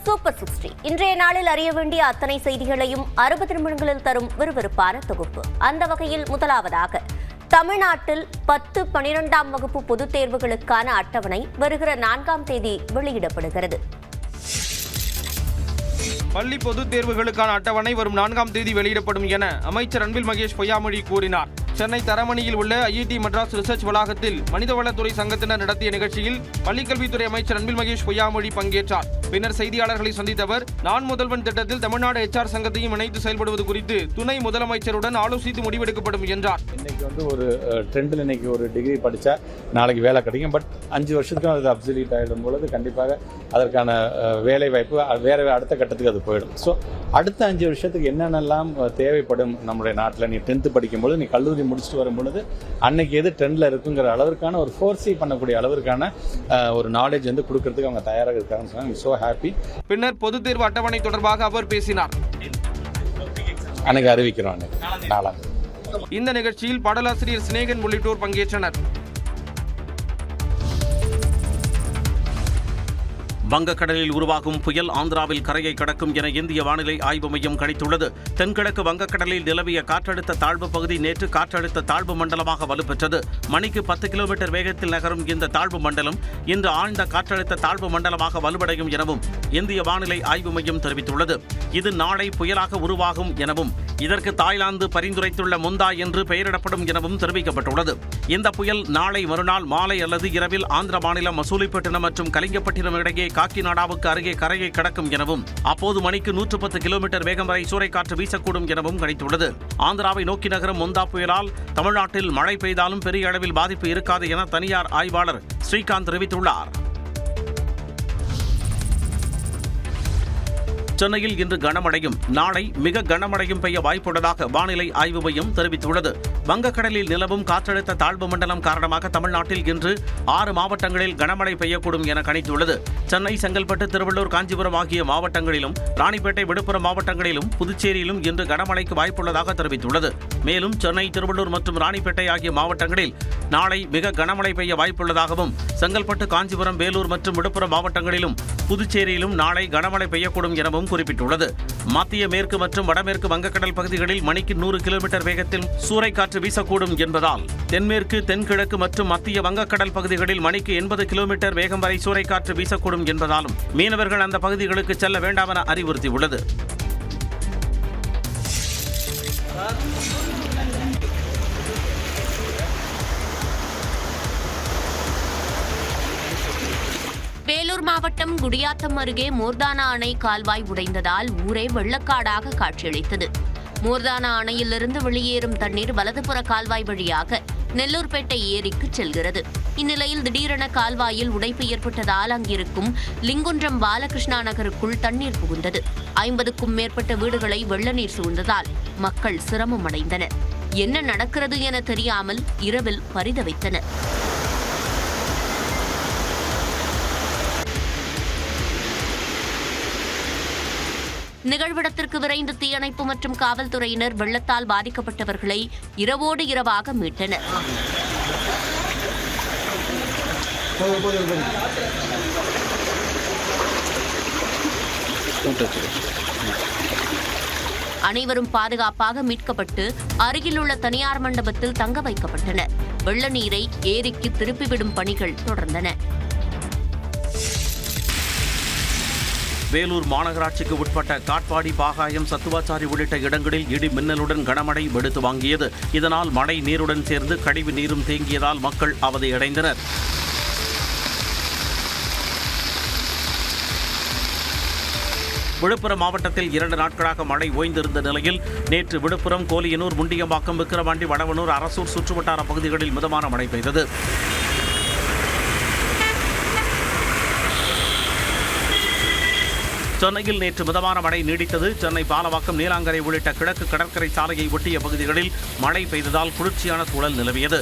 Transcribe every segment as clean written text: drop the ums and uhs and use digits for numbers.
Super 60. இன்றைய நாளில் அறிய வேண்டிய அத்தனை செய்திகளையும் 60 நிமிடங்களில் தரும் விறுவிறுப்பான தொகுப்பு. அந்த வகையில் முதலாவதாக தமிழ்நாட்டில் 10, 12ஆம் வகுப்பு பொதுத் தேர்வுகளுக்கான அட்டவணை வருகிற 4ஆம் தேதி வெளியிடப்படுகிறது. பள்ளி பொதுத் தேர்வுகளுக்கான அட்டவணை வரும் 4ஆம் தேதி வெளியிடப்படும் என அமைச்சர் அன்பில் மகேஷ் பொய்யாமொழி கூறினார். சென்னை தரமணியில் உள்ள ஐஐடி மெட்ராஸ் ரிசர்ச் வளாகத்தில் மனிதவளத்துறை சங்கத்தினர் நடத்திய நிகழ்ச்சியில் பள்ளிக்கல்வித்துறை அமைச்சர் அன்பில் மகேஷ் பொய்யாமொழி பங்கேற்றார். பின்னர் செய்தியாளர்களை சந்தித்த அவர், நான் முதல்வன் திட்டத்தில் தமிழ்நாடு HR சங்கத்தையும் இணைத்து செயல்படுவது குறித்து துணை முதலமைச்சருடன் ஆலோசித்து முடிவெடுக்கப்படும் என்றார். இன்னைக்கு ஒரு ட்ரெண்டில் இன்னைக்கு ஒரு டிகிரி படித்தா நாளைக்கு வேலை கிடைக்கும். பட் 5 வருஷத்துக்கு அது அப்சல்யூட் ஆகிடும் பொழுது கண்டிப்பாக அதற்கான வேலை வாய்ப்பு வேறு அடுத்த கட்டத்துக்கு அது போயிடும். ஸோ அடுத்த 5 வருஷத்துக்கு என்னென்னலாம் தேவைப்படும் நம்முடைய நாட்டில், நீ 10th படிக்கும்போது, நீ கல்லூரி முடிச்சுட்டு வரும் பொழுது அன்னைக்கு எது ட்ரெண்டில் இருக்குங்கிற அளவிற்கான ஒரு ஃபோர்ஸி பண்ணக்கூடிய அளவிற்கான ஒரு நாலேஜ் வந்து கொடுக்கறதுக்கு அவங்க தயாராக இருக்காங்கன்னு சொன்னாங்க. So happy. பின்னர் பொதுத் தேர்வு அட்டவணை தொடர்பாக அவர் பேசினார். அன்னைக்கு அறிவிக்கிறோம். நாளாக இந்த நிகழ்ச்சியில் பாடலாசிரியர் சினேகன் உள்ளிட்டோர் பங்கேற்றனர். வங்கக்கடலில் உருவாகும் புயல் ஆந்திராவில் கரையை கடக்கும் என இந்திய வானிலை ஆய்வு மையம் கணித்துள்ளது. தென்கிழக்கு வங்கக்கடலில் நிலவிய காற்றழுத்த தாழ்வு பகுதி நேற்று காற்றழுத்த தாழ்வு மண்டலமாக வலுப்பெற்றது. மணிக்கு 10 கிலோமீட்டர் வேகத்தில் நகரும் இந்த தாழ்வு மண்டலம் இன்று ஆழ்ந்த காற்றழுத்த தாழ்வு மண்டலமாக வலுவடையும் எனவும் இந்திய வானிலை ஆய்வு மையம் தெரிவித்துள்ளது. இது நாளை புயலாக உருவாகும் எனவும் இதற்கு தாய்லாந்து பரிந்துரைத்துள்ள முந்தா என்று பெயரிடப்படும் எனவும் தெரிவிக்கப்பட்டுள்ளது. இந்த புயல் நாளை மறுநாள் மாலை அல்லது இரவில் ஆந்திர மாநிலம் மசூலிப்பட்டினம் மற்றும் கலிங்கப்பட்டினம் இடையே காக்கிநாடாவுக்கு அருகே கரையை கடக்கும் எனவும் அப்போது மணிக்கு 110 கிலோமீட்டர் வேகம் வரை சூறைக்காற்று வீசக்கூடும் எனவும் கணித்துள்ளது. ஆந்திராவை நோக்கி நகரும் முந்தா புயலால் தமிழ்நாட்டில் மழை பெய்தாலும் பெரிய அளவில் பாதிப்பு இருக்காது என தனியார் ஆய்வாளர் ஸ்ரீகாந்த் தெரிவித்துள்ளார். சென்னையில் இன்று கனமழையும் நாளை மிக கனமழையும் பெய்ய வாய்ப்புள்ளதாக வானிலை ஆய்வு மையம் தெரிவித்துள்ளது. வங்கக்கடலில் நிலவும் காற்றழுத்த தாழ்வு மண்டலம் காரணமாக தமிழ்நாட்டில் இன்று 6 மாவட்டங்களில் கனமழை பெய்யக்கூடும் என கணித்துள்ளது. சென்னை, செங்கல்பட்டு, திருவள்ளூர், காஞ்சிபுரம் ஆகிய மாவட்டங்களிலும், ராணிப்பேட்டை, விழுப்புரம் மாவட்டங்களிலும், புதுச்சேரியிலும் இன்று கனமழைக்கு வாய்ப்புள்ளதாக தெரிவித்துள்ளது. மேலும் சென்னை, திருவள்ளூர் மற்றும் ராணிப்பேட்டை ஆகிய மாவட்டங்களில் நாளை மிக கனமழை பெய்ய வாய்ப்புள்ளதாகவும், செங்கல்பட்டு, காஞ்சிபுரம், வேலூர் மற்றும் விழுப்புரம் மாவட்டங்களிலும், புதுச்சேரியிலும் நாளை கனமழை பெய்யக்கூடும் எனவும் குறிப்பிட்டுள்ளது. மத்திய மேற்கு மற்றும் வடமேற்கு வங்கக்கடல் பகுதிகளில் மணிக்கு 100 கிலோமீட்டர் வேகத்தில் சூறைக்காற்று வீசக்கூடும் என்பதால் தென்மேற்கு, தென்கிழக்கு மற்றும் மத்திய வங்கக்கடல் பகுதிகளில் மணிக்கு 80 கிலோமீட்டர் வேகம் வரை சூறைக்காற்று வீசக்கூடும் என்பதாலும் மீனவர்கள் அந்த பகுதிகளுக்கு செல்ல வேண்டாம் என அறிவுறுத்தியுள்ளது. வேலூர் மாவட்டம் குடியாத்தம் அருகே மோர்தானா அணை கால்வாய் உடைந்ததால் ஊரே வெள்ளக்காடாக காட்சியளித்தது. மோர்தானா அணையிலிருந்து வெளியேறும் தண்ணீர் வலதுபுற கால்வாய் வழியாக நெல்லூர்பேட்டை ஏரிக்கு செல்கிறது. இந்நிலையில் திடீரென கால்வாயில் உடைப்பு ஏற்பட்டதால் அங்கிருக்கும் லிங்குன்றம் பாலகிருஷ்ணா நகருக்குள் தண்ணீர் புகுந்தது. 50க்கும் மேற்பட்ட வீடுகளை வெள்ள நீர் சூழ்ந்ததால் மக்கள் சிரமம் அடைந்தனர். என்ன நடக்கிறது என தெரியாமல் இரவில் பரிதவித்தனர். நிகழ்விடத்திற்கு விரைந்த தீயணைப்பு மற்றும் காவல்துறையினர் வெள்ளத்தால் பாதிக்கப்பட்டவர்களை இரவோடு இரவாக மீட்டனர். அனைவரும் பாதுகாப்பாக மீட்கப்பட்டு அருகிலுள்ள தனியார் மண்டபத்தில் தங்க வைக்கப்பட்டனர். வெள்ள நீரை ஏரிக்கு திருப்பிவிடும் பணிகள் தொடர்ந்தன. வேலூர் மாநகராட்சிக்கு உட்பட்ட காட்பாடி, பாகாயம், சத்துவாச்சாரி உள்ளிட்ட இடங்களில் இடி மின்னலுடன் கனமழை வெளுத்து வாங்கியது. இதனால் மழை நீருடன் சேர்ந்து கழிவு நீரும் தேங்கியதால் மக்கள் அவதியடைந்தனர். விழுப்புரம் மாவட்டத்தில் 2 நாட்களாக மழை ஓய்ந்திருந்த நிலையில் நேற்று விழுப்புரம், கோலியனூர், முண்டியம்பாக்கம், விக்கிரவாண்டி, வடவனூர், அரசூர் சுற்றுவட்டார பகுதிகளில் மிதமான மழை பெய்தது. சென்னையில் நேற்று மிதமான மழை நீடித்தது. சென்னை பாலவாக்கம், நீலாங்கரை உள்ளிட்ட கிழக்கு கடற்கரை சாலையை ஒட்டிய பகுதிகளில் மழை பெய்ததால் குளிர்ச்சியான சூழல் நிலவியது.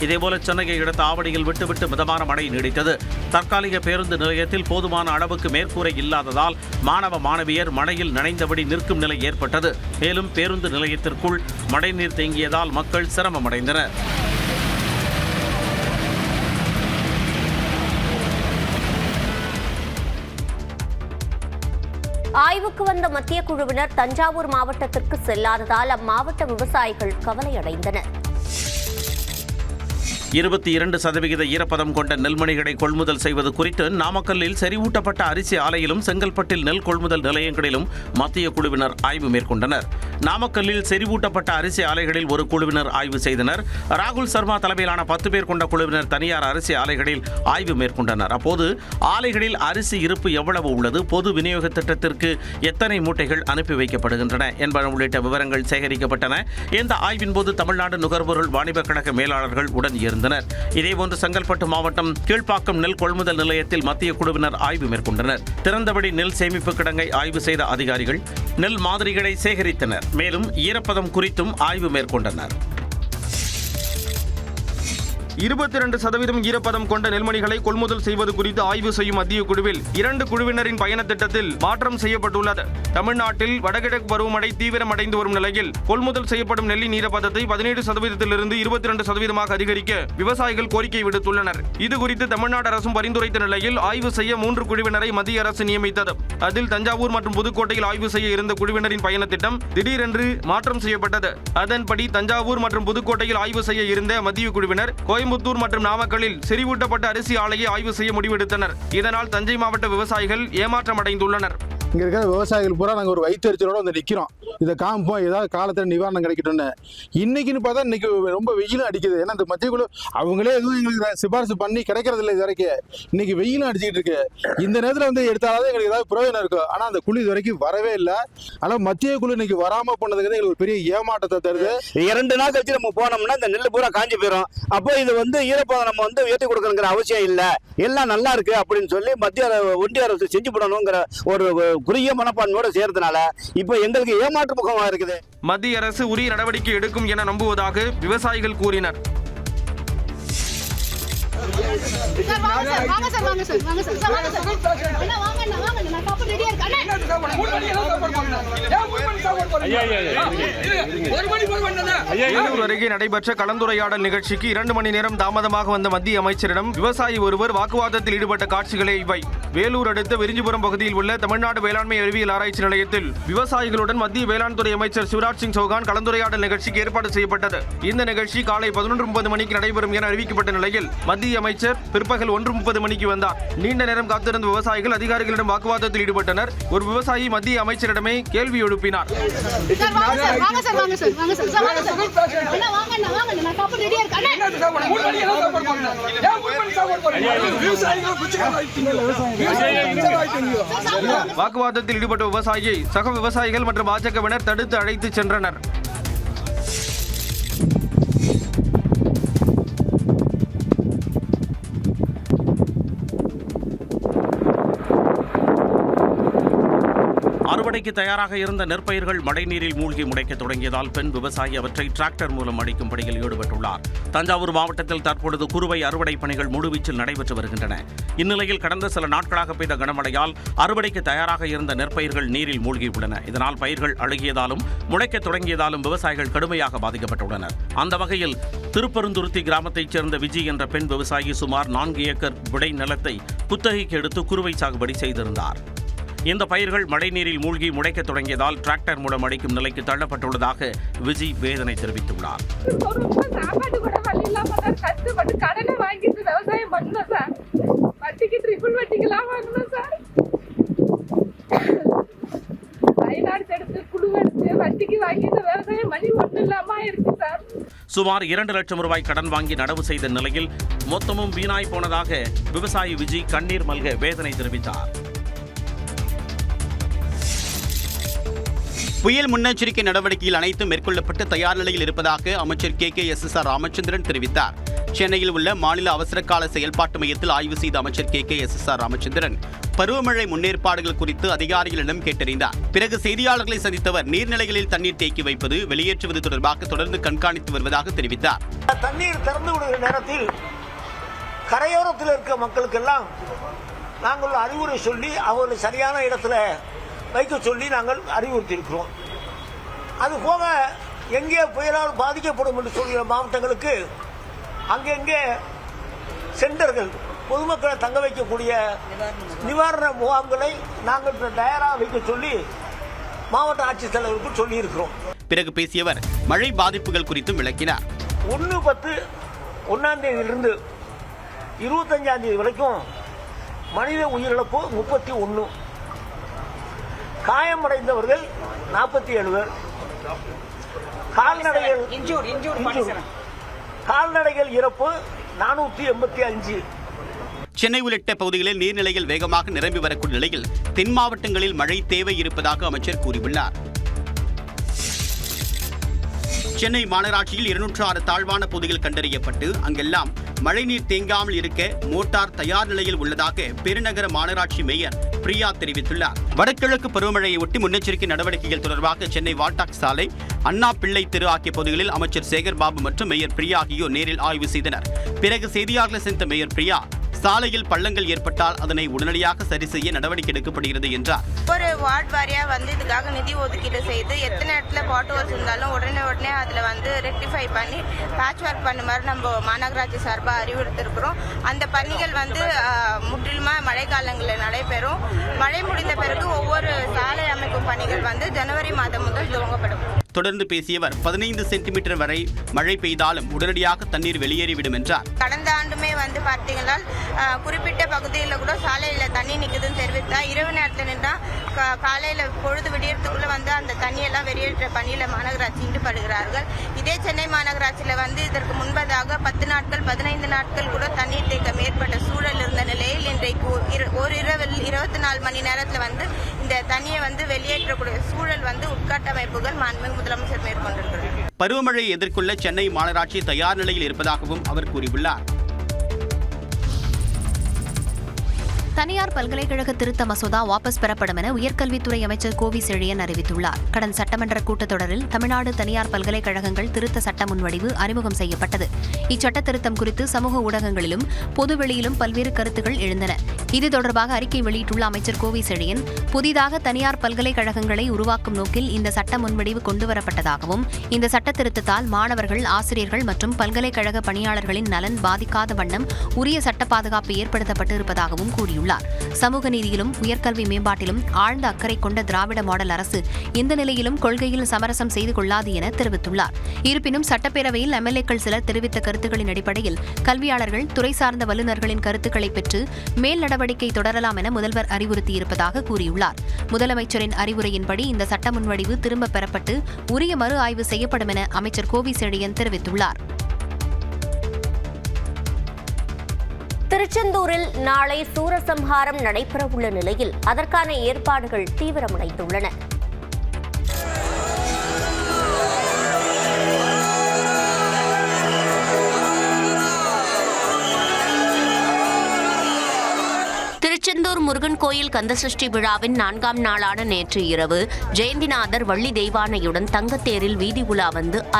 இதேபோல சென்னையை அடுத்த ஆவடியில் விட்டுவிட்டு மிதமான மழை நீடித்தது. தற்காலிக பேருந்து நிலையத்தில் போதுமான அளவுக்கு மேற்கூரை இல்லாததால் மாணவ மாணவியர் மழையில் நனைந்தபடி நிற்கும் நிலை ஏற்பட்டது. மேலும் பேருந்து நிலையத்திற்குள் மழைநீர் தேங்கியதால் மக்கள் சிரமமடைந்தனர். ஆய்வுக்கு வந்த மத்திய குழுவினர் தஞ்சாவூர் மாவட்டத்திற்கு செல்லாததால் அம்மாவட்ட விவசாயிகள் கவலையடைந்தனர். 22% ஈரப்பதம் கொண்ட நெல்மணிகளை கொள்முதல் செய்வது குறித்து நாமக்கல்லில் செறிவூட்டப்பட்ட அரிசி ஆலையிலும் செங்கல்பட்டில் நெல் கொள்முதல் நிலையங்களிலும் மத்திய குழுவினர் ஆய்வு மேற்கொண்டனர். நாமக்கல்லில் செறிவூட்டப்பட்ட அரிசி ஆலைகளில் ஒரு குழுவினர் ஆய்வு செய்தனர். ராகுல் சர்மா தலைமையிலான 10 பேர் கொண்ட குழுவினர் தனியார் அரிசி ஆலைகளில் ஆய்வு மேற்கொண்டனர். அப்போது ஆலைகளில் அரிசி இருப்பு எவ்வளவு உள்ளது, பொது விநியோக திட்டத்திற்கு எத்தனை மூட்டைகள் அனுப்பி வைக்கப்படுகின்றன என்பன உள்ளிட்ட விவரங்கள் சேகரிக்கப்பட்டன. இந்த ஆய்வின் போது தமிழ்நாடு நுகர்பொருள் வாணிபக் கழக மேலாளர்கள் உடன் இருந்தனர். இதேபோன்று செங்கல்பட்டு மாவட்டம் கீழ்ப்பாக்கம் நெல் கொள்முதல் நிலையத்தில் மத்திய குழுவினர் ஆய்வு மேற்கொண்டனர். திறந்தவெளி நெல் சேமிப்பு கிடங்கை ஆய்வு செய்த அதிகாரிகள் நெல் மாதிரிகளை சேகரித்தனர். மேலும் ஈரப்பதம் குறித்தும் ஆய்வு மேற்கொண்டனர். 22% ஈரப்பதம் கொண்ட நெல்மணிகளை கொள்முதல் செய்வது குறித்து ஆய்வு செய்யும் மத்திய குழுவில் 2 குழுவினரின் பயண திட்டத்தில் மாற்றம் செய்யப்பட்டுள்ளது. தமிழ்நாட்டில் வடகிழக்கு பருவமழை தீவிரமடைந்து வரும் நிலையில் கொள்முதல் செய்யப்படும் நெல்லின் ஈரப்பதத்தை 17%லிருந்து 22% அதிகரிக்க விவசாயிகள் கோரிக்கை விடுத்துள்ளனர். இதுகுறித்து தமிழ்நாடு அரசும் பரிந்துரைத்த நிலையில் ஆய்வு செய்ய 3 குழுவினரை மத்திய அரசு நியமித்தது. அதில் தஞ்சாவூர் மற்றும் புதுக்கோட்டையில் ஆய்வு செய்ய இருந்த குழுவினரின் பயண திட்டம் திடீரென்று மாற்றம் செய்யப்பட்டது. அதன்படி தஞ்சாவூர் மற்றும் புதுக்கோட்டையில் ஆய்வு செய்ய இருந்த மத்திய குழுவினர் கோயம்புத்தூர் மற்றும் நாமக்கல்லில் செறிவூட்டப்பட்ட அரிசி ஆலையை ஆய்வு செய்ய முடிவெடுத்தனர். இதனால் தஞ்சை மாவட்ட விவசாயிகள் ஏமாற்றமடைந்துள்ளனர். இங்கே இருக்கிற விவசாயிகள் பூரா நாங்கள் ஒரு வயிற்றுச்சலோட வந்து நிற்கிறோம். இதை காமிப்போம், ஏதாவது காலத்தில் நிவாரணம் கிடைக்கட்டும்னு. இன்னைக்குன்னு பார்த்தா இன்னைக்கு ரொம்ப வெயிலும் அடிக்குது. ஏன்னா இந்த மத்திய குழு அவங்களே எதுவும் எங்களுக்கு சிபாரிசு பண்ணி கிடைக்கிறது இல்லை. இது வரைக்கும் இன்னைக்கு வெயிலும் அடிச்சுக்கிட்டு இருக்கு. இந்த நேரத்தில் வந்து எடுத்தாலும் எங்களுக்கு ஏதாவது பிரயோஜனம் இருக்கும். ஆனால் அந்த குழு இது வரைக்கும் வரவே இல்லை. ஆனால் மத்திய குழு இன்னைக்கு வராமல் போனதுக்கு எங்களுக்கு ஒரு பெரிய ஏமாற்றத்தை தருது. 2 நாள் கழிச்சு நம்ம போனோம்னா இந்த நெல் பூரா காஞ்சி போயிடும். அப்போ இது வந்து ஈரப்பதம் நம்ம வந்து ஏற்றி கொடுக்கணுங்கிற அவசியம் இல்லை, எல்லாம் நல்லா இருக்கு அப்படின்னு சொல்லி ஒன்றிய அரசு செஞ்சு போடணுங்கிற ஒரு குறுகிய மனப்பான்மையோடு சேர்றதுனால இப்போ எங்களுக்கு ஏமாற்று முகமா இருக்குது. மத்திய அரசு உரிய நடவடிக்கை எடுக்கும் என நம்புவதாக விவசாயிகள் கூறினர். வேலூர் அருகே நடைபெற்ற கலந்துரையாடல் நிகழ்ச்சிக்கு 2 மணி நேரம் தாமதமாக வந்த மத்திய அமைச்சரிடம் விவசாயி ஒருவர் வாக்குவாதத்தில் ஈடுபட்ட காட்சிகளே இவை. வேலூர் அடுத்த விரிஞ்சிபுரம் பகுதியில் உள்ள தமிழ்நாடு வேளாண்மை அறிவியல் ஆராய்ச்சி நிலையத்தில் விவசாயிகளுடன் மத்திய வேளாண் துறை அமைச்சர் சிவராஜ் சிங் சௌகான் கலந்துரையாடல் நிகழ்ச்சிக்கு ஏற்பாடு செய்யப்பட்டது. இந்த நிகழ்ச்சி காலை 11:30 மணிக்கு நடைபெறும் என அறிவிக்கப்பட்ட நிலையில் மத்திய அமைச்சர் பிற்பகல் 1:30 மணிக்கு வந்தார். நீண்ட நேரம் காத்திருந்த விவசாயிகள் அதிகாரிகளிடம் வாக்குவாதத்தில் ஈடுபட்டனர். ஒரு விவசாயி மத்திய அமைச்சரிடமே கேள்வி எழுப்பினார். வாக்குவாதத்தில் ஈடுபட்ட விவசாயியை சக விவசாயிகள் மற்றும் பாஜகவினர் தடுத்து அழைத்து சென்றனர். அறுவடைக்கு தயாராக இருந்த நெற்பயிர்கள் மழைநீரில் மூழ்கி முளைக்க தொடங்கியதால் பெண் விவசாயி அவற்றை டிராக்டர் மூலம் அடிக்கும் பணியில் ஈடுபட்டுள்ளார். தஞ்சாவூர் மாவட்டத்தில் தற்பொழுது குறுவை அறுவடை பணிகள் முழுவீச்சில் நடைபெற்று வருகின்றன. இந்நிலையில் கடந்த சில நாட்களாக பெய்த கனமழையால் அறுவடைக்கு தயாராக இருந்த நெற்பயிர்கள் நீரில் மூழ்கியுள்ளன. இதனால் பயிர்கள் அழுகியதாலும் முளைக்க தொடங்கியதாலும் விவசாயிகள் கடுமையாக பாதிக்கப்பட்டுள்ளனர். அந்த வகையில் திருப்பருந்துருத்தி கிராமத்தைச் சேர்ந்த விஜய் என்ற பெண் விவசாயி சுமார் 4 ஏக்கர் விடை நிலத்தை குத்தகைக்கு எடுத்து குறுவை சாகுபடி செய்திருந்தார். இந்த பயிர்கள் மழைநீரில் மூழ்கி முளைக்க தொடங்கியதால் டிராக்டர் மூலம் அடிக்கும் நிலைக்கு தள்ளப்பட்டுள்ளதாக விஜய் வேதனை தெரிவித்துள்ளார். சாப்பாடு கூட வழி இல்லாம கஷ்டப்பட்டு கடனை வாங்கிட்டு விவசாயம் பண்ணோம் சார். வட்டிக்கு ட்ரிபிள் வட்டிக்கெல்லாம் வாங்கணும் சார். வயநாடு எடுத்து குழுவெடுத்து வட்டிக்கு வாங்கிட்டு விவசாயம் மணி ஒன்றும் இல்லாம இருக்கு சார். சுமார் 2 லட்சம் ரூபாய் கடன் வாங்கி நடவு செய்த நிலையில் மொத்தமும் வீணாய் போனதாக விவசாயி விஜய் கண்ணீர் மல்க வேதனை தெரிவித்தார். புயல் முன்னெச்சரிக்கை நடவடிக்கையில் அனைத்தும் மேற்கொள்ளப்பட்டு தயார் நிலையில் இருப்பதாக அமைச்சர் KKSSR ராமச்சந்திரன் தெரிவித்தார். சென்னையில் உள்ள மாநில அவசரகால செயல்பாட்டு மையத்தில் ஆய்வு செய்த அமைச்சர் KKSSR ராமச்சந்திரன் பருவமழை முன்னேற்பாடுகள் குறித்து அதிகாரிகளிடம் கேட்டறிந்தார். பிறகு செய்தியாளர்களை சந்தித்தவர் நீர்நிலைகளில் தண்ணீர் தேக்கி வைப்பது, வெளியேற்றுவது தொடர்பாக தொடர்ந்து கண்காணித்து வருவதாக தெரிவித்தார். தண்ணீர் திறந்து விடுகிற நேரத்தில் கரையோரத்தில் இருக்க மக்களுக்கெல்லாம் நாங்கள் அறிவுரை சொல்லி அவர்களை சரியான இடத்துல வைக்க சொல்லி நாங்கள் அறிவுறுத்தியிருக்கிறோம். அதுபோக எங்கே புயலால் பாதிக்கப்படும் என்று சொல்கிற மாவட்டங்களுக்கு அங்கெங்கே சென்டர்கள் பொதுமக்களை தங்க வைக்கக்கூடிய நிவாரண முகாம்களை நாங்கள் தயாராக வைக்க சொல்லி மாவட்ட ஆட்சித்தலைவருக்கு சொல்லியிருக்கிறோம். பிறகு பேசியவர் மழை பாதிப்புகள் குறித்தும் விளக்கினார். 1/10 25 வரைக்கும் மனித உயிரிழப்பு 31, காயமடைந்தவர்கள் 47 பேர், கால்நடைகள் இறப்பு 485. சென்னை உள்ளிட்ட பகுதிகளில் நீர்நிலைகள் வேகமாக நிரம்பி வரக்கூடிய நிலையில் தென் மாவட்டங்களில் மழை தேவை இருப்பதாக அமைச்சர் கூறியுள்ளார். சென்னை மாநகராட்சியில் 206 தாழ்வான பகுதிகள் கண்டறியப்பட்டு அங்கெல்லாம் மழைநீர் தேங்காமல் இருக்க மோட்டார் தயார் நிலையில் உள்ளதாக பெருநகர மாநகராட்சி மேயர் பிரியா தெரிவித்துள்ளார். வடகிழக்கு பருவமழையை ஒட்டி முன்னெச்சரிக்கை நடவடிக்கைகள் தொடர்பாக சென்னை வால்டாக்ஸ் சாலை, அண்ணா பிள்ளை தெரு ஆகிய பகுதிகளில் அமைச்சர் சேகர் பாபு மற்றும் மேயர் பிரியா ஆகியோர் நேரில் ஆய்வு செய்தனர். பிறகு செய்தியாளர்களை சந்தித்த மேயர் பிரியா, சாலையில் பள்ளங்கள் ஏற்பட்டால் அதனை உடனடியாக சரி செய்ய நடவடிக்கை எடுக்கப்படுகிறது என்றார். ஒரு வார்டு வாரியா இதுக்காக நிதி ஒதுக்கீடு செய்து எத்தனை இடத்துல பாட் ஹோல்ஸ் இருந்தாலும் உடனே அதுல ரெக்டிஃபை பண்ணி பேட்ச் ஒர்க் பண்ண மாதிரி நம்ம மாநகராட்சி சார்பாக அறிவுறுத்திருக்கிறோம். அந்த பணிகள் முற்றிலுமா மழை காலங்களில் நடைபெறும். மழை முடிந்த பிறகு ஒவ்வொரு சாலை அமைக்கும் பணிகள் ஜனவரி மாதம் முதல் துவங்கப்படும். தொடர்ந்து பேசியவர் 15 சென்டிமீட்டர் வரை மழை பெய்தாலும் உடனடியாக தண்ணீர் வெளியேறிவிடும் என்றார். கடந்த ஆண்டுமே பார்த்தீங்கன்னா குறிப்பிட்ட பகுதியில் கூட சாலையில் தண்ணி நிற்குதுன்னு தெரிவித்தா இரவு நேரத்தில் நின்றா காலையில் பொழுது விடியறதுக்குள்ள அந்த தண்ணியெல்லாம் வெளியேற்ற பணியில் மாநகராட்சி ஈடுபடுகிறார்கள். இதே சென்னை மாநகராட்சியில் இதற்கு முன்பதாக 10 நாட்கள் 15 நாட்கள் கூட தண்ணீர் தேக்கம் ஏற்பட்ட சூழல் இருந்த நிலையில் இன்றைக்கு ஒரு இரவில் 24 மணி நேரத்தில் இந்த தண்ணியை வெளியேற்றக்கூடிய சூழல் உட்கட்டமைப்புகள் மாண்புமிகு முதலமைச்சர் மேற்கொண்டிருக்கிறார். பருவமழையை எதிர்கொள்ள சென்னை மாநகராட்சி தயார் நிலையில் இருப்பதாகவும் அவர் கூறியுள்ளார். தனியார் பல்கலைக்கழக திருத்த மசோதா வாபஸ் பெறப்படும் என உயர்கல்வித்துறை அமைச்சர் கோவி செழியன் அறிவித்துள்ளார். கடந்த சட்டமன்ற கூட்டத்தொடரில் தமிழ்நாடு தனியார் பல்கலைக்கழகங்கள் திருத்த சட்ட முன்வடிவு அறிமுகம் செய்யப்பட்டது. இச்சட்ட திருத்தம் குறித்து சமூக ஊடகங்களிலும் பொதுவெளியிலும் பல்வேறு கருத்துக்கள் எழுந்தன. இது தொடர்பாக அறிக்கை வெளியிட்டுள்ள அமைச்சர் கோவி செழியன், புதிதாக தனியார் பல்கலைக்கழகங்களை உருவாக்கும் நோக்கில் இந்த சட்ட முன்வடிவு கொண்டுவரப்பட்டதாகவும் இந்த சட்ட திருத்தத்தால் மாணவர்கள், ஆசிரியர்கள் மற்றும் பல்கலைக்கழக பணியாளர்களின் நலன் பாதிக்காத வண்ணம் உரிய சட்ட பாதுகாப்பு ஏற்படுத்தப்பட்டு இருப்பதாகவும் கூறியுள்ளார். சமூக நீதியிலும் உயர்கல்வி மேம்பாட்டிலும் ஆழ்ந்த அக்கறை கொண்ட திராவிட மாடல் அரசு எந்த நிலையிலும் கொள்கையில் சமரசம் செய்து கொள்ளாது என தெரிவித்துள்ளார். இருப்பினும் சட்டப்பேரவையில் எம்எல்ஏக்கள் சிலர் தெரிவித்த கருத்துக்களின் அடிப்படையில் கல்வியாளர்கள், துறை சார்ந்த வல்லுநர்களின் கருத்துக்களை பெற்று மேல் நடவடிக்கை தொடரலாம் என முதல்வர் அறிவுறுத்தியிருப்பதாக கூறியுள்ளார். முதலமைச்சரின் அறிவுரையின்படி இந்த சட்ட முன்வடிவு திரும்பப் பெறப்பட்டு உரிய மறு ஆய்வு செய்யப்படும் என அமைச்சர் கோவி செழியன் தெரிவித்துள்ளார். திருச்செந்தூரில் நாளை சூரசம்ஹாரம் நடைபெறவுள்ள நிலையில் அதற்கான ஏற்பாடுகள் தீவிரமடைந்துள்ளன. திருச்செந்தூர் முருகன் கோயில் கந்தசஷ்டி விழாவின் 4ஆம் நாளான நேற்று இரவு ஜெயந்திநாதர் வள்ளி தெய்வானையுடன் தங்கத்தேரில் வீதி உலா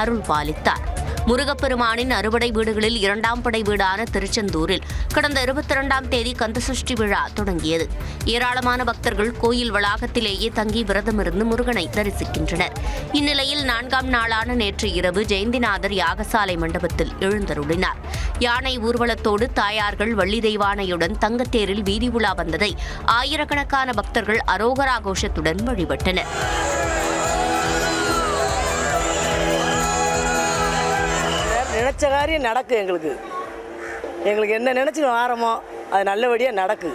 அருள் பாலித்தார். முருகப்பெருமானின் அறுபடை வீடுகளில் 2ஆம் படை வீடான திருச்செந்தூரில் கடந்த 22ஆம் தேதி கந்தசஷ்டி விழா தொடங்கியது. ஏராளமான பக்தர்கள் கோயில் வளாகத்திலேயே தங்கி விரதமிருந்து முருகனை தரிசிக்கின்றனர். இந்நிலையில் 4ஆம் நாளான நேற்று இரவு ஜெயந்திநாதர் யாகசாலை மண்டபத்தில் எழுந்தருளினார். யானை ஊர்வலத்தோடு தாயார்கள் வள்ளி தெய்வானையுடன் தங்கத்தேரில் வீதி உலா வந்ததை ஆயிரக்கணக்கான பக்தர்கள் அரோகரா கோஷத்துடன் வழிபட்டனர். நினச்ச காரியம் நடக்கு. எங்களுக்கு என்ன நினச்சி வாரமோ அது நல்லபடியாக நடக்கு.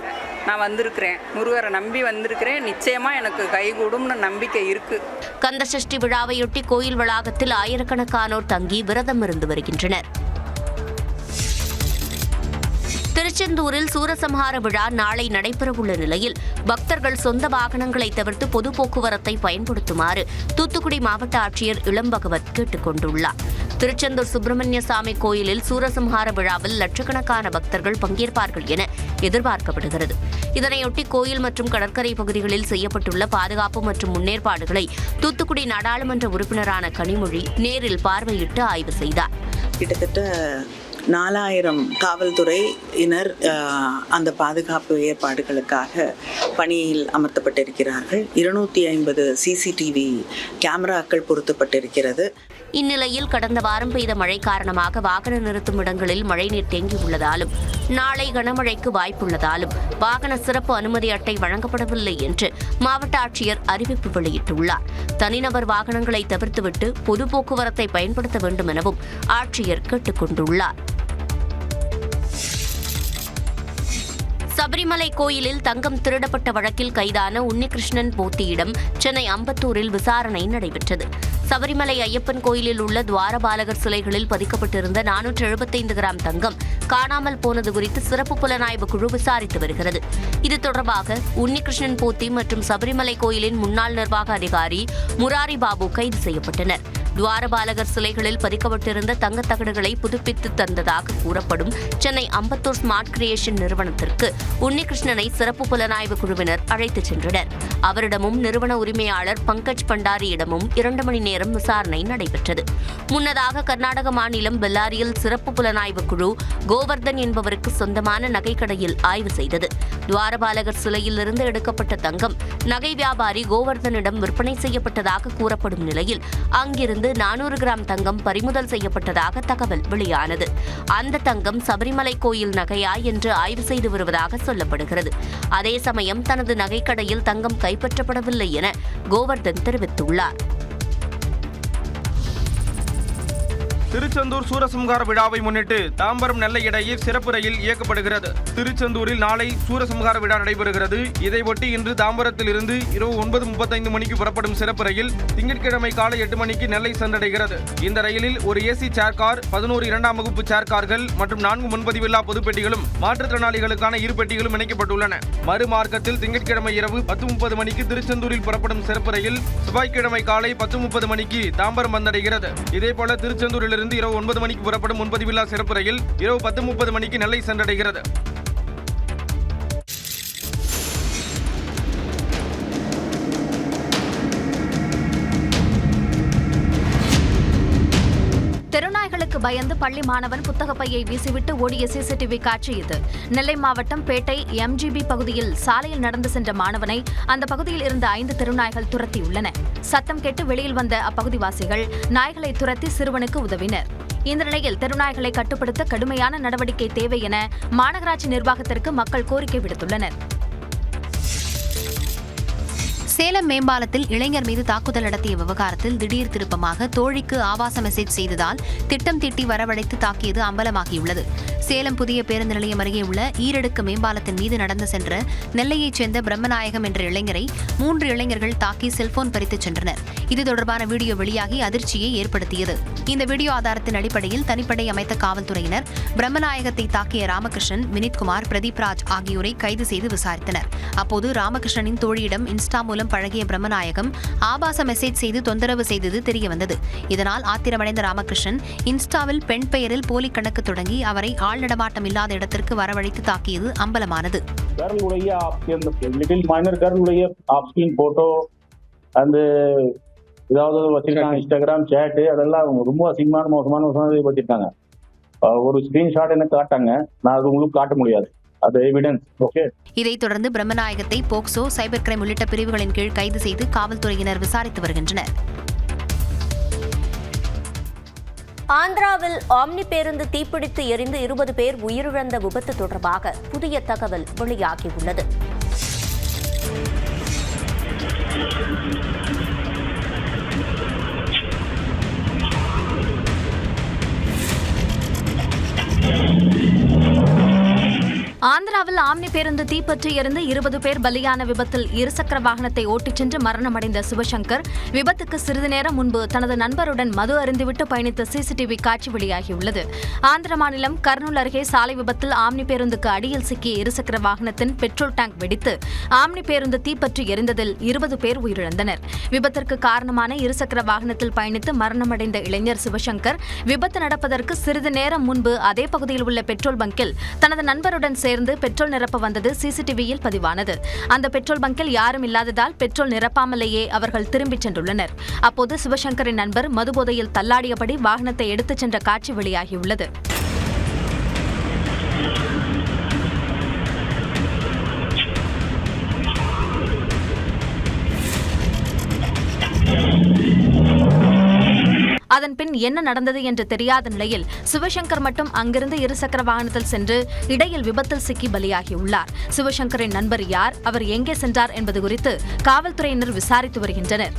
நான் வந்திருக்கிறேன், முருகரை நம்பி வந்திருக்கிறேன். நிச்சயமாக எனக்கு கைகூடும்னு நம்பிக்கை இருக்கு. கந்தசஷ்டி விழாவையொட்டி கோயில் வளாகத்தில் ஆயிரக்கணக்கானோர் தங்கி விரதம் இருந்து வருகின்றனர். திருச்செந்தூரில் சூரசம்ஹார விழா நாளை நடைபெறவுள்ள நிலையில் பக்தர்கள் சொந்த வாகனங்களை தவிர்த்து பொது போக்குவரத்தை பயன்படுத்துமாறு தூத்துக்குடி மாவட்ட ஆட்சியர் இளம்பகவத் கேட்டுக் கொண்டுள்ளார். திருச்செந்தூர் சுப்பிரமணிய சாமி கோயிலில் சூரசம்ஹார விழாவில் லட்சக்கணக்கான பக்தர்கள் பங்கேற்பார்கள் என எதிர்பார்க்கப்படுகிறது. இதனையொட்டி கோயில் மற்றும் கடற்கரை பகுதிகளில் செய்யப்பட்டுள்ள பாதுகாப்பு மற்றும் முன்னேற்பாடுகளை தூத்துக்குடி நாடாளுமன்ற உறுப்பினரான கனிமொழி நேரில் பார்வையிட்டு ஆய்வு செய்தார். கிட்டத்தட்ட 4000 காவல்துறையினர் அந்த பாதுகாப்பு ஏற்பாடுகளுக்காக பணியில் அமர்த்தப்பட்டிருக்கிறார்கள். 250 CCTV கேமராக்கள் பொருத்தப்பட்டிருக்கிறது. இந்நிலையில் கடந்த வாரம் பெய்த மழை காரணமாக வாகன நிறுத்தும் இடங்களில் மழைநீர் தேங்கியுள்ளதாலும் நாளை கனமழைக்கு வாய்ப்புள்ளதாலும் வாகன சிறப்பு அனுமதி அட்டை வழங்கப்படவில்லை என்று மாவட்ட ஆட்சியர் அறிவிப்பு வெளியிட்டுள்ளார். தனிநபர் வாகனங்களை தவிர்த்துவிட்டு பொது போக்குவரத்தை பயன்படுத்த வேண்டும் எனவும் ஆட்சியர் கேட்டுக் கொண்டுள்ளார். சபரிமலை கோயிலில் தங்கம் திருடப்பட்ட வழக்கில் கைதான உன்னிகிருஷ்ணன் போத்தியிடம் சென்னை அம்பத்தூரில் விசாரணை நடைபெற்றது. சபரிமலை ஐயப்பன் கோயிலில் உள்ள துவாரபாலகர் சிலைகளில் பதிக்கப்பட்டிருந்த 475 கிராம் தங்கம் காணாமல் போனது குறித்து சிறப்பு புலனாய்வு குழு விசாரித்து வருகிறது. இது தொடர்பாக உன்னிகிருஷ்ணன் போத்தி மற்றும் சபரிமலை கோயிலின் முன்னாள் நிர்வாக அதிகாரி முராரி பாபு கைது செய்யப்பட்டனர். துவாரபாலகர் சிலைகளில் பதிக்கப்பட்டிருந்த தங்கத்தகடுகளை புதுப்பித்து தந்ததாக கூறப்படும் சென்னை அம்பத்தூர் ஸ்மார்ட் கிரியேஷன் நிறுவனத்திற்கு உன்னிகிருஷ்ணனை சிறப்பு புலனாய்வு குழுவினர் அழைத்துச் சென்றனர். அவரிடமும் நிறுவன உரிமையாளர் பங்கஜ் பண்டாரியிடமும் 2 மணி நேரம் விசாரணை நடைபெற்றது. முன்னதாக கர்நாடக மாநிலம் பெல்லாரியில் சிறப்பு புலனாய்வு குழு கோவர்தன் என்பவருக்கு சொந்தமான நகைக்கடையில் ஆய்வு செய்தது. துவாரபாலகர் சிலையில் இருந்து எடுக்கப்பட்ட தங்கம் நகை வியாபாரி கோவர்தனிடம் விற்பனை செய்யப்பட்டதாக கூறப்படும் நிலையில் அங்கிருந்து 400 கிராம் தங்கம் பறிமுதல் செய்யப்பட்டதாக தகவல் வெளியானது. அந்த தங்கம் சபரிமலை கோயில் நகையா என்று ஆய்வு செய்து வருவதாக சொல்லப்படுகிறது. அதே சமயம் தனது நகைக்கடையில் தங்கம் கைப்பற்றப்படவில்லை என கோவர்தன் தெரிவித்துள்ளார். திருச்செந்தூர் சூரசம்ஹார விழாவை முன்னிட்டு தாம்பரம் நெல்லை இடையே சிறப்பு ரயில் இயக்கப்படுகிறது. திருச்செந்தூரில் நாளை சூரசம்ஹார விழா நடைபெறுகிறது. இதையொட்டி இன்று தாம்பரத்தில் இருந்து இரவு 9:35 மணிக்கு புறப்படும் சிறப்பு ரயில் திங்கட்கிழமை காலை 8 மணிக்கு நெல்லை சென்றடைகிறது. இந்த ரயிலில் ஒரு ஏசி சேர் கார், 11 2ஆம் வகுப்பு சேர் கார்கள் மற்றும் 4 முன்பதிவில்லா பொதுப்பெட்டிகளும் மாற்றுத்திறனாளிகளுக்கான 2 பெட்டிகளும் இணைக்கப்பட்டுள்ளன. மறுமார்க்கத்தில் திங்கட்கிழமை இரவு 10:30 மணிக்கு திருச்செந்தூரில் புறப்படும் சிறப்பு ரயில் செவ்வாய்க்கிழமை காலை 10:30 மணிக்கு தாம்பரம் வந்தடைகிறது. இதேபோல திருச்செந்தூரில் இரவு 9 மணிக்கு புறப்படும் முன்பதிவில்லா சிறப்பு ரயில் இரவு 10:30 மணிக்கு நெல்லை சென்றடைகிறது. தெருநாய்களுக்கு பயந்து பள்ளி மாணவன் புத்தகப்பையை வீசிவிட்டு ஓடிய சிசிடிவி காட்சி இது. நெல்லை மாவட்டம் பேட்டை MGB பகுதியில் சாலையில் நடந்து சென்ற மாணவனை அந்த பகுதியில் இருந்த 5 தெருநாய்கள் துரத்தியுள்ளன. சத்தம் கேட்டு வெளியில் வந்த அப்பகுதிவாசிகள் நாய்களை துரத்தி சிறுவனுக்கு உதவினர். இந்த நிலையில் தெருநாய்களை கட்டுப்படுத்த கடுமையான நடவடிக்கை தேவை என மாநகராட்சி நிர்வாகத்திற்கு மக்கள் கோரிக்கை விடுத்துள்ளனர். சேலம் மேம்பாலத்தில் இளைஞர் மீது தாக்குதல் நடத்திய விவகாரத்தில் திடீர் திருப்பமாக தோழிக்கு ஆபாச மெசேஜ் செய்ததால் திட்டம் தீட்டி வரவழைத்து தாக்கியது அம்பலமாகியுள்ளது. சேலம் புதிய பேருந்து நிலையம் அருகே உள்ள ஈரடுக்கு மேம்பாலத்தின் மீது நடந்து சென்ற நெல்லையைச் சேர்ந்த பிரம்மநாயகம் என்ற இளைஞரை 3 இளைஞர்கள் தாக்கி செல்போன் பறித்துச் சென்றனர். இது தொடர்பான வீடியோ வெளியாகி அதிர்ச்சியை ஏற்படுத்தியது. இந்த வீடியோ ஆதாரத்தின் அடிப்படையில் தனிப்படை அமைத்த காவல்துறையினர் பிரம்மநாயகத்தை தாக்கிய ராமகிருஷ்ணன், வினித்குமார், பிரதீப்ராஜ் ஆகியோரை கைது செய்து விசாரித்தனர். அப்போது ராமகிருஷ்ணனின் தோழியிடம் இன்ஸ்டா மூலம் பழகிய பிரம்மநாயகம் ஆபாச மெசேஜ் செய்து தொந்தரவு செய்தது தெரியவந்தது. இதனால் ஆத்திரமடைந்த ராமகிருஷ்ணன் இன்ஸ்டாவில் பெண் பெயரில் போலி கணக்கு தொடங்கி அவரை ஆள் நடமாட்டம் இல்லாத இடத்திற்கு வரவழைத்து தாக்கியது அம்பலமானது. போட்டோ அந்த ஏதாவது வச்சிருக்காங்க, இன்ஸ்டாகிராம் சேட், அதெல்லாம் ரொம்ப அசிங்கமான மோசமான வச்சிருக்காங்க. ஒரு ஸ்கிரீன்ஷாட் எனக்கு காட்டாங்க, நான் அது உங்களுக்கு காட்ட முடியாது. இதைத் தொடர்ந்து பிரம்மநாயகத்தை போக்சோ, சைபர் கிரைம் உள்ளிட்ட பிரிவுகளின் கீழ் கைது செய்து காவல்துறையினர் விசாரித்து வருகின்றனர். ஆந்திராவில் ஆம்னி பேருந்து தீப்பிடித்து எரிந்து 20 பேர் உயிரிழந்த விபத்து தொடர்பாக புதிய தகவல் வெளியாகியுள்ளது. ஆந்திராவில் ஆம்னி பேருந்து தீப்பற்றி எரிந்து 20 பேர் பலியான விபத்தில் இருசக்கர வாகனத்தை ஓட்டிச் சென்று மரணமடைந்த சிவசங்கர் விபத்துக்கு சிறிது நேரம் முன்பு தனது நண்பருடன் மது அருந்திவிட்டு பயணித்த சிசிடிவி காட்சி வெளியாகியுள்ளது. ஆந்திர மாநிலம் கர்னூல் அருகே சாலை விபத்தில் ஆம்னி பேருந்துக்கு அடியில் சிக்கிய இருசக்கர வாகனத்தின் பெட்ரோல் டேங்க் வெடித்து ஆம்னி பேருந்து தீப்பற்றி எரிந்ததில் 20 பேர் உயிரிழந்தனர். விபத்திற்கு காரணமான இருசக்கர வாகனத்தில் பயணித்து மரணமடைந்த இளைஞர் சிவசங்கர் விபத்து நடப்பதற்கு சிறிது நேரம் முன்பு அதே பகுதியில் உள்ள பெட்ரோல் பங்கில் தனது நண்பருடன் சேர்ந்து பெட்ரோல் நிரப்ப வந்தது சிசிடிவியில் பதிவானது. அந்த பெட்ரோல் பங்கில் யாரும் இல்லாததால் பெட்ரோல் நிரப்பாமலேயே அவர்கள் திரும்பிச் சென்றுள்ளனர். அப்போது சிவசங்கரின் நண்பர் மதுபோதையில் தள்ளாடியபடி வாகனத்தை எடுத்துச் சென்ற காட்சி வெளியாகியுள்ளது. அதன்பின் என்ன நடந்தது என்று தெரியாத நிலையில் சிவசங்கர் மட்டும் அங்கிருந்து இருசக்கர வாகனத்தில் சென்று இடையில் விபத்தில் சிக்கி பலியாகியுள்ளார். சிவசங்கரின் நண்பர் யார், அவர் எங்கே சென்றார் என்பது குறித்து காவல்துறையினர் விசாரித்து வருகின்றனர்.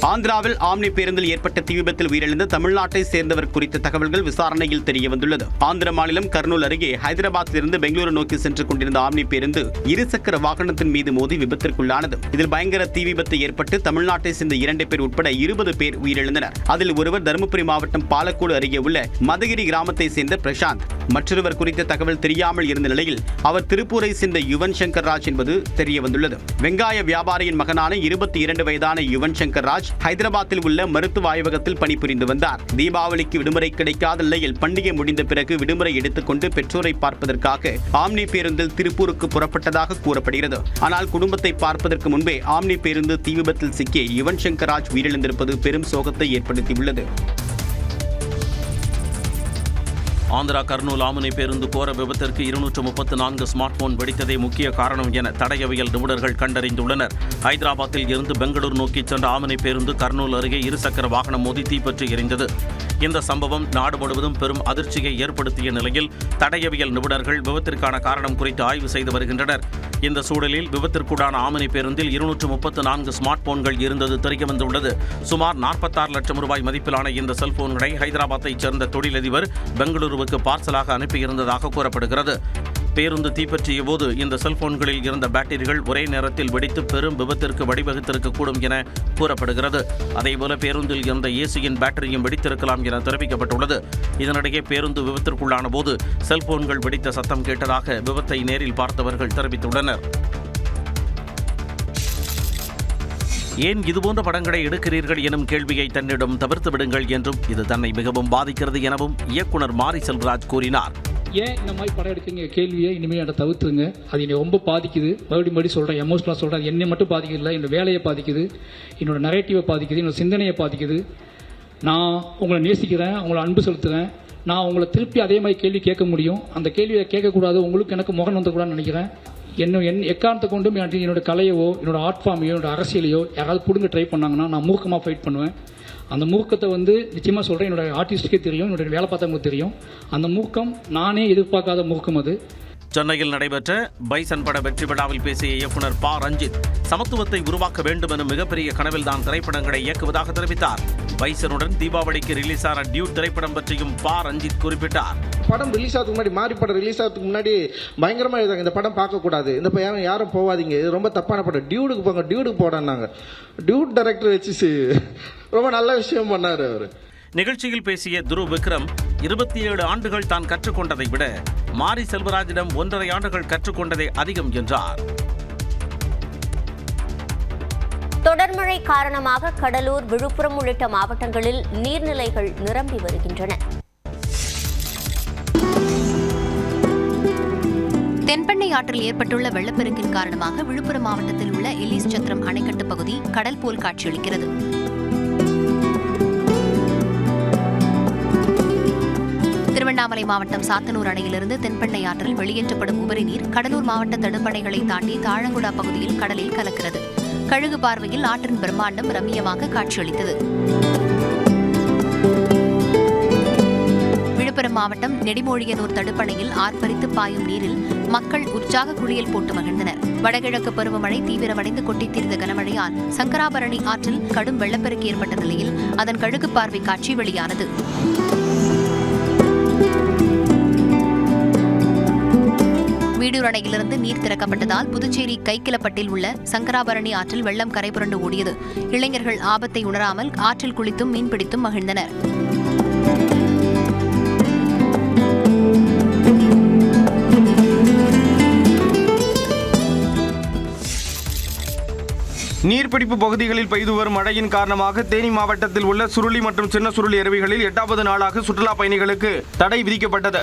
ஆந்திராவில் ஆம்னி பேருந்தில் ஏற்பட்ட தீ விபத்தில் உயிரிழந்த தமிழ்நாட்டை சேர்ந்தவர் குறித்த தகவல்கள் விசாரணையில் தெரியவந்துள்ளது. ஆந்திர மாநிலம் கர்னூல் அருகே ஹைதராபாத்திலிருந்து பெங்களூரு நோக்கி சென்று கொண்டிருந்த ஆம்னி பேருந்து இருசக்கர வாகனத்தின் மீது மோதி விபத்திற்குள்ளானது. இதில் பயங்கர தீ விபத்து ஏற்பட்டு தமிழ்நாட்டை சேர்ந்த 2 பேர் உட்பட 20 பேர் உயிரிழந்தனர். அதில் ஒருவர் தருமபுரி மாவட்டம் பாலக்கோடு அருகே உள்ள மதகிரி கிராமத்தை சேர்ந்த பிரசாந்த். மற்றொருவர் குறித்த தகவல் தெரியாமல் இருந்த நிலையில் அவர் திருப்பூரை சேர்ந்த யுவன் சங்கர் ராஜ் என்பது தெரியவந்துள்ளது. வெங்காய வியாபாரியின் மகனான 22 வயதான யுவன் சங்கர் ராஜ் ஹைதராபாத்தில் உள்ள மருத்துவ ஆய்வகத்தில் பணிபுரிந்து வந்தார். தீபாவளிக்கு விடுமுறை கிடைக்காத நிலையில் பண்டிகை முடிந்த பிறகு விடுமுறை எடுத்துக்கொண்டு பெற்றோரை பார்ப்பதற்காக ஆம்னி பேருந்தில் திருப்பூருக்கு புறப்பட்டதாக கூறப்படுகிறது. ஆனால் குடும்பத்தை பார்ப்பதற்கு முன்பே ஆம்னி பேருந்து தீ விபத்தில் சிக்கி யுவன் சங்கர் ராஜ் உயிரிழந்திருப்பது பெரும் சோகத்தை ஏற்படுத்தியுள்ளது. ஆந்திரா கர்னூல் ஆம்னி பேருந்து கோர விபத்திற்கு 234 ஸ்மார்ட் போன் வெடித்ததே முக்கிய காரணம் என தடயவியல் நிபுணர்கள் கண்டறிந்துள்ளனர். ஹைதராபாத்தில் இருந்து பெங்களூரு நோக்கி சென்ற ஆம்னி பேருந்து கர்னூல் அருகே இருசக்கர வாகனம் மோதி தீப்பற்றி எரிந்தது. இந்த சம்பவம் நாடு முழுவதும் பெரும் அதிர்ச்சியை ஏற்படுத்திய நிலையில் தடயவியல் நிபுணர்கள் விபத்திற்கான காரணம் குறித்து ஆய்வு செய்து வருகின்றனர். இந்த சூழலில் விபத்திற்குடான ஆம்னி பேருந்தில் 234 ஸ்மார்ட் போன்கள் இருந்தது தெரியவந்துள்ளது. சுமார் 46 லட்சம் ரூபாய் மதிப்பிலான இந்த செல்போன்களை ஹைதராபாத்தைச் சேர்ந்த தொழிலதிபர் பெங்களூருவுக்கு பார்சலாக அனுப்பியிருந்ததாக கூறப்படுகிறது. பேருந்து தீப்பற்றிய போது இந்த செல்போன்களில் இருந்த பேட்டரிகள் ஒரே நேரத்தில் வெடித்து பெரும் விபத்திற்கு வழிவகுத்திருக்கக்கூடும் என கூறப்படுகிறது. அதேபோல பேருந்தில் இருந்த ஏசியின் பேட்டரியும் வெடித்திருக்கலாம் என தெரிவிக்கப்பட்டுள்ளது. இதனிடையே பேருந்து விபத்திற்குள்ளான போது செல்போன்கள் வெடித்த சத்தம் கேட்டதாக விபத்தை நேரில் பார்த்தவர்கள் தெரிவித்துள்ளனர். ஏன் இதுபோன்ற படங்களை எடுக்கிறீர்கள் எனும் கேள்வியை தன்னிடம் தவிர்த்து விடுங்கள் என்றும் இது தன்னை மிகவும் பாதிக்கிறது எனவும் இயக்குனர் மாரி செல்வராஜ் கூறினார். ஏன் இந்த மாதிரி படம் எடுக்கிறீங்க கேள்வியை இனிமேல் அதை தவிர்த்துங்க. அது என்னை ரொம்ப பாதிக்குது. மறுபடியும் சொல்கிறேன், எமோஷனலாக சொல்கிறேன். என்னை மட்டும் பாதிக்கல, என்னோட வேலையை பாதிக்குது, என்னோட நரேட்டிவை பாதிக்குது, என்னோட சிந்தனையை பாதிக்குது. நான் உங்களை நேசிக்கிறேன், உங்களை அன்பு செலுத்துகிறேன். நான் உங்களை திருப்பி அதே மாதிரி கேள்வி கேட்க முடியும். அந்த கேள்வியை கேட்கக்கூடாது, உங்களுக்கு எனக்கு முகம் வந்துக்கூடாதுன்னு நினைக்கிறேன். எக்காரணத்தை கொண்டும் என்னோட கலையவோ என்னோட ஆர்ட் ஃபார்மையோ என்னோட அரசியலையோ யாராவது பிடுங்க ட்ரை பண்ணாங்கன்னா நான் மூர்க்கமாக ஃபைட் பண்ணுவேன். அந்த மூர்க்கத்தை நிச்சயமாக சொல்கிறேன், என்னோட ஆர்டிஸ்டுக்கே தெரியும், என்னோட வேலை பார்த்தவங்களுக்கு தெரியும். அந்த மூர்க்கம் நானே எதிர்பார்க்காத மூர்க்கம் அது. சென்னையில் நடைபெற்ற பைசன் பட வெற்றி விழாவில் பேசிய இயக்குனர் ப. ரஞ்சித் சமத்துவத்தை உருவாக்க வேண்டும் எனும் மிகப்பெரிய கனவில் தான் திரைப்படங்களை இயக்குவதாக தெரிவித்தார். பைசனுடன் தீபாவளிக்கு ரிலீஸ் ஆன டியூட் திரைப்படம் பற்றியும் ப. ரஞ்சித் குறிப்பிட்டார். படம் ரிலீஸ் ஆகிறதுக்கு முன்னாடி, மாரி படம் ரிலீஸ் ஆகிறதுக்கு முன்னாடி பயங்கரமாக எழுதாங்க, இந்த படம் பார்க்கக்கூடாது, இந்த பையன் யாரும் போகாதீங்க, இது ரொம்ப தப்பான படம், டியூடுக்கு போங்க, டியூடுக்கு போடான்னாங்க. டியூட் டைரக்டர் வச்சு ரொம்ப நல்ல விஷயம் பண்ணார் அவர். நிகழ்ச்சியில் பேசிய துருவ் விக்ரம் 27 ஆண்டுகள் தான் கற்றுக்கொண்டதை விட மாரி செல்வராஜிடம் 1.5 ஆண்டுகள் கற்றுக்கொண்டதே அதிகம் என்றார். தொடர்மழை காரணமாக கடலூர், விழுப்புரம் உள்ளிட்ட மாவட்டங்களில் நீர்நிலைகள் நிரம்பி வருகின்றன. தென்பெண்ணை ஆற்றில் ஏற்பட்டுள்ள வெள்ளப்பெருக்கின் காரணமாக விழுப்புரம் மாவட்டத்தில் உள்ள எலிஸ் சத்திரம் அணைக்கட்டு பகுதி கடல் போல் காட்சியளிக்கிறது. திருவண்ணாமலை மாவட்டம் சாத்தனூர் அணையிலிருந்து தென்பெண்ணை ஆற்றில் வெளியேற்றப்படும் உபரி நீர் கடலூர் மாவட்ட தடுப்பணைகளை தாண்டி தாழங்குடா பகுதியில் கடலில் கலக்கிறது. கழுகு பார்வையில் ஆற்றின் பிரம்மாண்டம் ரம்மியமாக காட்சியளித்தது. விழுப்புரம் மாவட்டம் நெடுமோழியனூர் தடுப்பணையில் ஆர்ப்பரித்து பாயும் நீரில் மக்கள் உற்சாக குளியல் போட்டு மகிழ்ந்தனர். வடகிழக்கு பருவமழை தீவிரமடைந்து கொட்டித் தீர்ந்த கனமழையால் சங்கராபரணி ஆற்றில் கடும் வெள்ளப்பெருக்கு ஏற்பட்ட நிலையில் அதன் கழுகு பார்வை காட்சி வெளியானது. வீடூர் அணையிலிருந்து நீர் திறக்கப்பட்டதால் புதுச்சேரி கைக்கிலப்பட்டில் உள்ள சங்கராபரணி ஆற்றில் வெள்ளம் கரைபுரண்டு ஓடியது. இளைஞர்கள் ஆபத்தை உணராமல் ஆற்றில் குளித்தும் மீன்பிடித்தும் மகிழ்ந்தனர். நீர்பிடிப்பு பகுதிகளில் பெய்து வரும் மழையின் காரணமாக தேனி மாவட்டத்தில் உள்ள சுருளி மற்றும் சின்ன சுருளி அருவிகளில் 8வது நாளாக சுற்றுலா பயணிகளுக்கு தடை விதிக்கப்பட்டது.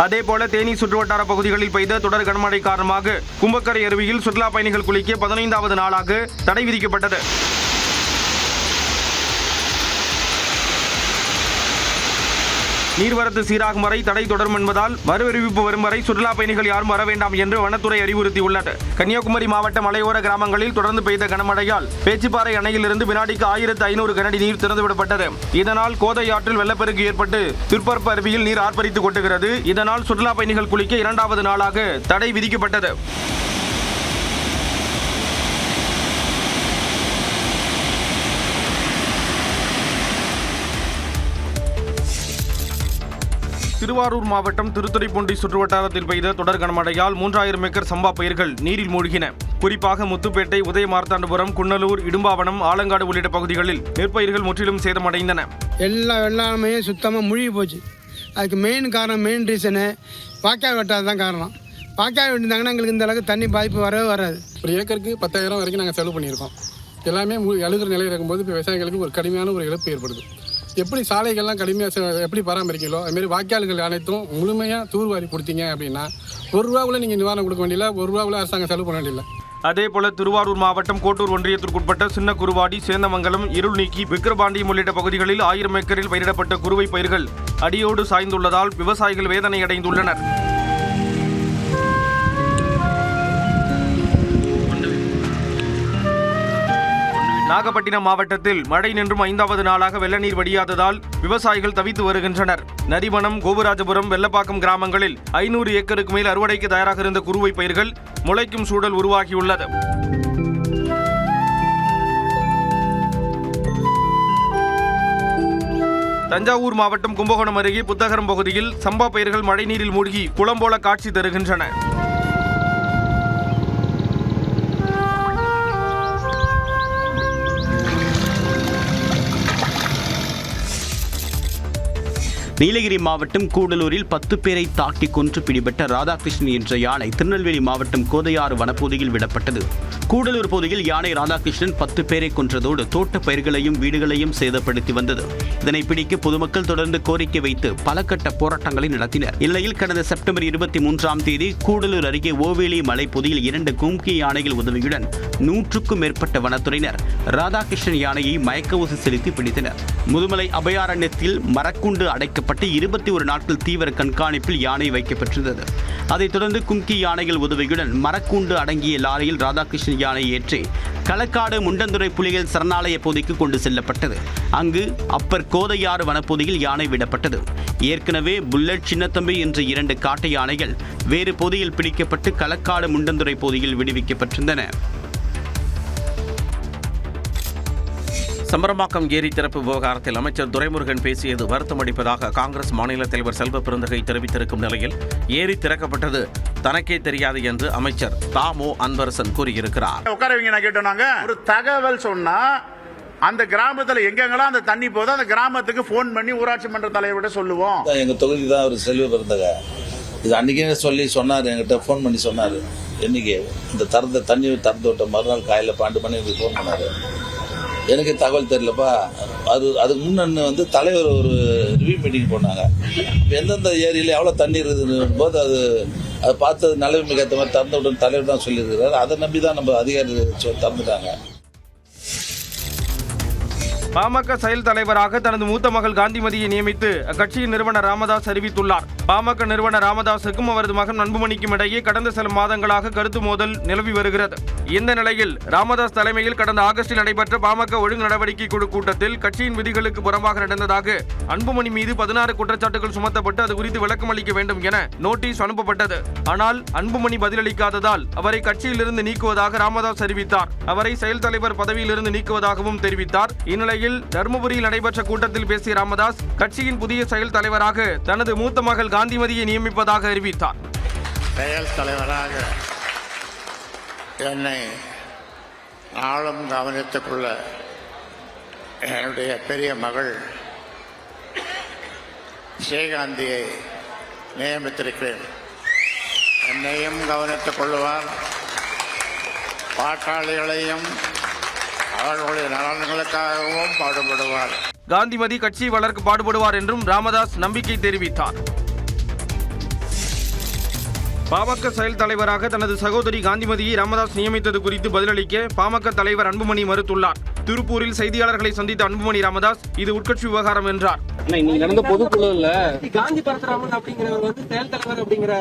அதேபோல தேனி சுற்றுவட்டார பகுதிகளில் பெய்த தொடர் கனமழை காரணமாக கும்பக்கரை அருவியில் சுற்றுலா பயணிகள் குளிக்க 15வது நாளாக தடை விதிக்கப்பட்டது. நீர்வரத்து சீராகும் வரை தடை தொடரும் என்பதால் மறுஅறிவிப்பு வரும் வரை சுற்றுலா பயணிகள் யாரும் வர வேண்டாம் என்று வனத்துறை அறிவுறுத்தியுள்ளது. கன்னியாகுமரி மாவட்ட மலையோர கிராமங்களில் தொடர்ந்து பெய்த கனமழையால் பேச்சிப்பாறை அணையிலிருந்து வினாடிக்கு 1500 கனஅடி நீர் திறந்துவிடப்பட்டது. இதனால் கோதை ஆற்றில் வெள்ளப்பெருக்கு ஏற்பட்டு திருப்பரப்பு அருவியில் நீர் ஆர்ப்பரித்து கொட்டுகிறது. இதனால் சுற்றுலா பயணிகள் குளிக்க 2வது நாளாக தடை விதிக்கப்பட்டது. திருவாரூர் மாவட்டம் திருத்துறைப்பூண்டி சுற்றுவட்டாரத்தில் பெய்த தொடர் கனமழையால் 3000 ஏக்கர் சம்பா பயிர்கள் நீரில் மூழ்கின. குறிப்பாக முத்துப்பேட்டை, உதயமார்த்தாண்டபுரம், குன்னலூர், இடும்பாவனம், ஆலங்காடு உள்ளிட்ட பகுதிகளில் நெற்பயிர்கள் முற்றிலும் சேதமடைந்தன. எல்லாமே சுத்தமாக மூழ்கி போச்சு. அதுக்கு மெயின் ரீசனு வாய்க்கால் வெட்டாது தான் காரணம். வாய்க்கால் வெட்டிருந்தாங்கன்னா எங்களுக்கு இந்த அளவுக்கு தண்ணி பாதிப்பு வரவே வராது. ஒரு ஏக்கருக்கு 10,000 வரைக்கும் நாங்கள் செலவு பண்ணியிருக்கோம். எல்லாமே அழுகிற நிலையில் இருக்கும்போது இப்போ விவசாயிகளுக்கு ஒரு கடுமையான ஒரு இழப்பு ஏற்படுது. எப்படி சாலைகள்லாம் கடுமையாக எப்படி பராமரிக்கீங்களோ அதுமாரி வாய்க்கால்கள் அனைத்தும் முழுமையாக தூர்வாரி கொடுத்தீங்க அப்படின்னா ₹1 நீங்கள் நிவாரணம் கொடுக்க வேண்டியதில்லை, ₹1 அரசாங்கம் செலவு பண்ண வேண்டியதில்லை. அதேபோல திருவாரூர் மாவட்டம் கோட்டூர் ஒன்றியத்திற்குட்பட்ட சின்ன குருவாடி, சேந்தமங்கலம், இருள்நீக்கி, விக்கிரபாண்டியம் உள்ளிட்ட பகுதிகளில் 1000 ஏக்கரில் பயிரிடப்பட்ட குறுவை பயிர்கள் அடியோடு சாய்ந்துள்ளதால் விவசாயிகள் வேதனை அடைந்துள்ளனர். நாகப்பட்டினம் மாவட்டத்தில் மழை நின்றும் 5வது நாளாக வெள்ள நீர் வடியாததால் விவசாயிகள் தவித்து வருகின்றனர். நரிமணம், கோபுராஜபுரம், வெள்ளப்பாக்கம் கிராமங்களில் 500 ஏக்கருக்கு மேல் அறுவடைக்கு தயாராக இருந்த குறுவை பயிர்கள் முளைக்கும் சூழல் உருவாகியுள்ளது. தஞ்சாவூர் மாவட்டம் கும்பகோணம் அருகே புத்தகரம் பகுதியில் சம்பா பயிர்கள் மழைநீரில் மூழ்கி குளம் போல காட்சி தருகின்றன. நீலகிரி மாவட்டம் கூடலூரில் 10 பேரை தாக்கி கொன்று பிடிபட்ட ராதாகிருஷ்ணன் என்ற யானை திருநெல்வேலி மாவட்டம் கோதையாறு வனப்பகுதியில் விடப்பட்டது. கூடலூர் பகுதியில் யானை ராதாகிருஷ்ணன் 10 பேரை கொன்றதோடு தோட்ட பயிர்களையும் வீடுகளையும் சேதப்படுத்தி வந்தது. இதனை பிடிக்க பொதுமக்கள் தொடர்ந்து கோரிக்கை வைத்து பல கட்ட போராட்டங்களை நடத்தினர். இந்நிலையில் கடந்த செப்டம்பர் 23ஆம் தேதி கூடலூர் அருகே ஓவேலி மலைப்பகுதியில் 2 கும்கி யானைகள் உதவியுடன் 100க்கும் மேற்பட்ட வனத்துறையினர் ராதாகிருஷ்ணன் யானையை மயக்க ஊசி செலுத்தி பிடித்தனர். முதுமலை அபயாரண்யத்தில் மரக்குண்டு அடைக்கப்பட்ட 21 நாட்கள் தீவிர கண்காணிப்பில் யானை வைக்கப்பட்டிருந்தது. அதைத் தொடர்ந்து கும்கி யானைகள் உதவியுடன் மரக்கூண்டு அடங்கிய லாரியில் ராதாகிருஷ்ணன் யானை ஏற்றி களக்காடு முண்டந்துறை புலிகள் சரணாலய பகுதிக்கு கொண்டு செல்லப்பட்டது. அங்கு அப்பர் கோதையாறு வனப்பகுதியில் யானை விடப்பட்டது. ஏற்கனவே புல்லட், சின்னத்தம்பி என்ற 2 காட்டு யானைகள் வேறு பகுதியில் பிடிக்கப்பட்டு களக்காடு முண்டந்துறை பகுதியில் விடுவிக்கப்பட்டிருந்தன. சம்பரம்பாக்கம் ஏரி திறப்பு விவகாரத்தில் அமைச்சர் துரைமுருகன் பேசியது வருத்தமளிப்பதாக காங்கிரஸ் மாநில தலைவர் செல்வ பெருந்தகை தெரிவித்திருக்கும் நிலையில் ஏரி திறக்கப்பட்டது தனக்கே தெரியாது என்று அமைச்சர் தாமோ அன்பரசன் கூறியிருக்கிறார். ஒரு தகவல் சொன்னா அந்த கிராமத்தில் எங்கெங்கெல்லாம் அந்த தண்ணி போதோ அந்த கிராமத்துக்கு போன் பண்ணி ஊராட்சி மன்ற தலைவர்கிட்ட சொல்லுவோம். எங்க தொகுதி தான் ஒரு செல்வ பெருந்தகை இது அன்னைக்கே சொன்னார், என்கிட்ட ஃபோன் பண்ணி சொன்னார். இன்னைக்கு இந்த தண்ணி திறந்து விட்ட மறுநாள் காலையில் 12 மணி எனக்கு ஃபோன் பண்ணாரு. எனக்கு தகவல் தெரியலப்பா. அதுக்கு முன்னே தலைவர் ஒரு ரிவ்யூ மீட்டிங் போனாங்க. எந்தெந்த ஏரியில் எவ்வளோ தண்ணி இருக்குதுன்னு போது அதை பார்த்து நிலைமைக்கு ஏற்ற மாதிரி திறந்து விட்டு தலைவர் தான் சொல்லியிருக்கிறார். அதை நம்பி தான் நம்ம அதிகாரி திறந்துட்டாங்க. பாமக செயல் தலைவராக தனது மூத்த மகள் காந்திமதியை நியமித்து அக்கட்சியின் நிறுவனர் ராமதாஸ் அறிவித்துள்ளார். பாமக நிறுவனர் ராமதாஸுக்கும் அவரது மகன் அன்புமணிக்கும் இடையே கடந்த சில மாதங்களாக கருத்து மோதல் நிலவி வருகிறது. இந்த நிலையில் ராமதாஸ் தலைமையில் கடந்த ஆகஸ்டில் நடைபெற்ற பாமக ஒழுங்கு நடவடிக்கை குழு கூட்டத்தில் கட்சியின் விதிகளுக்கு புறம்பாக நடந்ததாக அன்புமணி மீது 16 குற்றச்சாட்டுகள் சுமத்தப்பட்டு அது குறித்து விளக்கம் அளிக்க வேண்டும் என நோட்டீஸ் அனுப்பப்பட்டது. ஆனால் அன்புமணி பதிலளிக்காததால் அவரை கட்சியிலிருந்து நீக்குவதாக ராமதாஸ் அறிவித்தார். அவரை செயல் தலைவர் பதவியிலிருந்து நீக்குவதாகவும் தெரிவித்தார். இந்நிலையில் தர்மபுரியில் நடைபெற்ற கூட்டத்தில் பேசிய ராமதாஸ் கட்சியின் புதிய செயல் தலைவராக தனது மூத்த மகள் காந்திமதியை நியமிப்பதாக அறிவித்தார். செயல் தலைவராக என்னை நாளும் கவனித்துக் கொள்ள என்னுடைய பெரிய மகள் ஸ்ரீகாந்தியை நியமித்திருக்கிறேன். என்னையும் கவனித்துக் கொள்வார், பாட்டாளிகளையும் அவர்களுடைய நலன்களுக்காகவும் பாடுபடுவார். காந்திமதி கட்சி வளர்க்க பாடுபடுவார் என்றும் ராமதாஸ் நம்பிக்கை தெரிவித்தார். பாமக செயல் தலைவராக தனது சகோதரி காந்திமதியை ராமதாஸ் நியமித்தது குறித்து பதிலளிக்க பாமக தலைவர் அன்புமணி மறுத்துள்ளார். திருப்பூரில் செய்தியாளர்களை சந்தித்த அன்புமணி ராமதாஸ் இது உட்கட்சி விவகாரம் என்றார். இன்னைக்கு நடந்த பொதுக்குழுல காந்தி பரசுராமன் அப்படிங்கிறவர் வந்து செயல் தலைவர் அப்படிங்கிற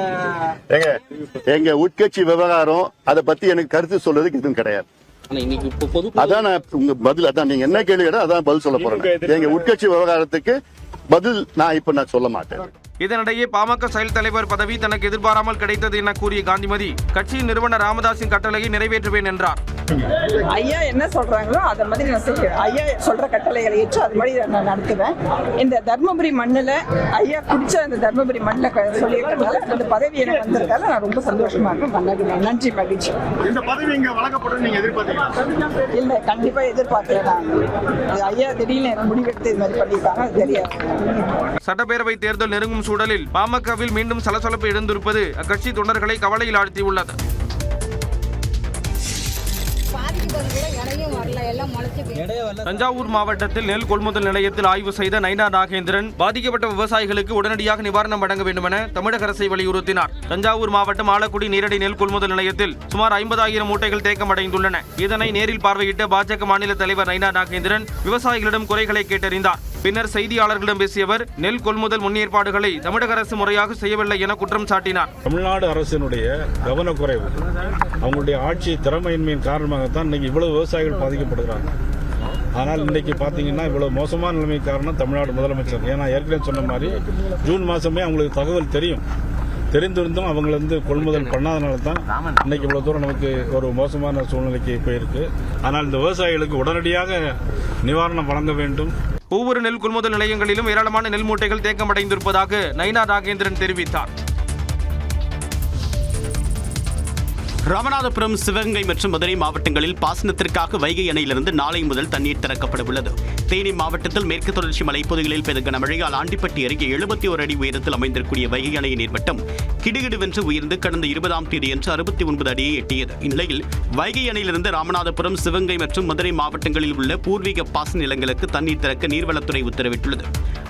எங்க உட்கட்சி விவகாரம், அதை பத்தி எனக்கு கருத்து சொல்றதுக்கு எதுவும் கிடையாது. அதான் உங்க பதில், அதான் நீங்க என்ன கேள்வி கேட்டா அதான் பதில் சொல்ல போறேன். எங்க உட்கட்சி விவகாரத்துக்கு பதில் நான் சொல்ல மாட்டேன். இதனிடையே பாமக செயல் தலைவர் பதவி தனக்கு எதிர்பாராமல் கிடைத்தது என கூறிய காந்திமதி கட்சியின் நிறுவனர் ராமதாஸின் கட்டளையை நிறைவேற்றுவேன் என்றார். ஐயா என்ன சொல்றாங்களோ அதை மாதிரி நான் செய்வேன். ஐயா சொல்ற கட்டளைகளை ஏற்று அது மாதிரி நான் நடத்துவேன். இந்த தர்மபுரி மண்ணில் ஐயா குடிச்ச அந்த தர்மபுரி மண்ணில் சொல்லியிருக்கிறதால அந்த பதவி எனக்கு வந்திருக்கால நான் ரொம்ப சந்தோஷமா இருக்கேன். நன்றி, மகிழ்ச்சி. இந்த பதவி இங்க வழங்கப்படும் நீங்க எதிர்பார்த்தீங்களா? இல்ல, கண்டிப்பா எதிர்பார்க்கல. நான் ஐயா திடீர்னு முடிவெடுத்து இது மாதிரி பண்ணியிருக்காங்க, அது தெரியாது. சட்டப்பேரவை தேர்தல் நெருங்கும் சூழலில் பாமகவில் மீண்டும் சலசலப்பு எழுந்திருப்பது அக்கட்சி தொண்டர்களை கவலையில் ஆழ்த்தியுள்ளது. தஞ்சாவூர் மாவட்டத்தில் நெல் கொள்முதல் நிலையத்தில் ஆய்வு செய்த நைனா நாகேந்திரன் பாதிக்கப்பட்ட விவசாயிகளுக்கு உடனடியாக நிவாரணம் வழங்க வேண்டும் என தமிழக அரசை வலியுறுத்தினார். தஞ்சாவூர் மாவட்டம் ஆலக்குடி நேரடி நெல் கொள்முதல் நிலையத்தில் சுமார் 50,000 மூட்டைகள் தேக்கமடைந்துள்ளன. இதனை நேரில் பார்வையிட்ட பாஜக மாநில தலைவர் நைனா நாகேந்திரன் விவசாயிகளிடம் குறைகளை கேட்டறிந்தார். பின்னர் செய்தியாளர்களிடம் பேசிய அவர் நெல் கொள்முதல் முன்னேற்பாடுகளை தமிழக அரசு முறையாக செய்யவில்லை என குற்றம் சாட்டினார். தமிழ்நாடு அரசினுடைய கவனக்குறைவு, அவங்களுடைய ஆட்சி திறமையின்மையின் காரணமாகத்தான் இன்னைக்கு இவ்வளவு விவசாயிகள் பாதிக்கப்படுகிறாங்க. ஆனால் இன்றைக்கி பார்த்தீங்கன்னா இவ்வளவு மோசமான நிலைமை காரணம் தமிழ்நாடு முதலமைச்சர். ஏன்னா ஏற்கனவே சொன்ன மாதிரி ஜூன் மாதமே அவங்களுக்கு தகவல் தெரிந்திருந்தும் அவங்க கொள்முதல் பண்ணாதனால தான் இன்னைக்கு இவ்வளவு தூரம் நமக்கு ஒரு மோசமான சூழ்நிலைக்கு போயிருக்கு. ஆனால் இந்த விவசாயிகளுக்கு உடனடியாக நிவாரணம் வழங்க வேண்டும். ஒவ்வொரு நெல் கொள்முதல் நிலையங்களிலும் ஏராளமான நெல் மூட்டைகள் தேக்கமடைந்திருப்பதாக நைனா நாகேந்திரன் தெரிவித்தார். ராமநாதபுரம், சிவகங்கை மற்றும் மதுரை மாவட்டங்களில் பாசனத்திற்காக வைகை அணையிலிருந்து நாளை முதல் தண்ணீர் திறக்கப்பட உள்ளது. தேனி மாவட்டத்தில் மேற்கு தொடர்ச்சி மலைப்பகுதிகளில் பெய்த கனமழையால் ஆண்டிப்பட்டி அருகே 71 அடி உயரத்தில் அமைந்திருக்கூடிய வைகை அணையின் நீர்மட்டம் கிடுகிடுவென்று உயர்ந்து கடந்த 20ஆம் தேதியன்று 69 அடியை எட்டியது. இந்நிலையில் வைகை அணையிலிருந்து ராமநாதபுரம், சிவகங்கை மற்றும் மதுரை மாவட்டங்களில் உள்ள பூர்வீக பாசன நிலங்களுக்கு தண்ணீர் திறக்க நீர்வளத்துறை உத்தரவிட்டுள்ளது.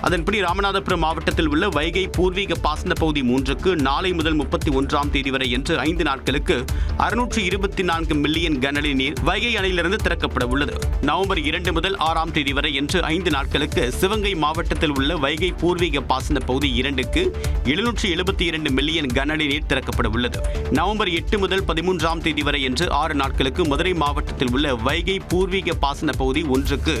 அதன்படி ராமநாதபுரம் மாவட்டத்தில் உள்ள வைகை பூர்வீக பாசன பகுதி 3க்கு நாளை முதல் 31ஆம் தேதி வரை என்று 5 நாட்களுக்கு 624 மில்லியன் கனஅடி நீர் வைகை அணையிலிருந்து திறக்கப்பட உள்ளது. நவம்பர் 2 முதல் 6ஆம் தேதி வரை என்று 5 நாட்களுக்கு சிவகங்கை மாவட்டத்தில் உள்ள வைகை பூர்வீக பாசன பகுதி 2க்கு 772 மில்லியன் கனஅடி நீர் திறக்கப்பட உள்ளது. நவம்பர் 8 முதல் 13ஆம் தேதி வரை என்று 6 நாட்களுக்கு மதுரை மாவட்டத்தில் உள்ள வைகை பூர்வீக பாசன பகுதி 1க்கு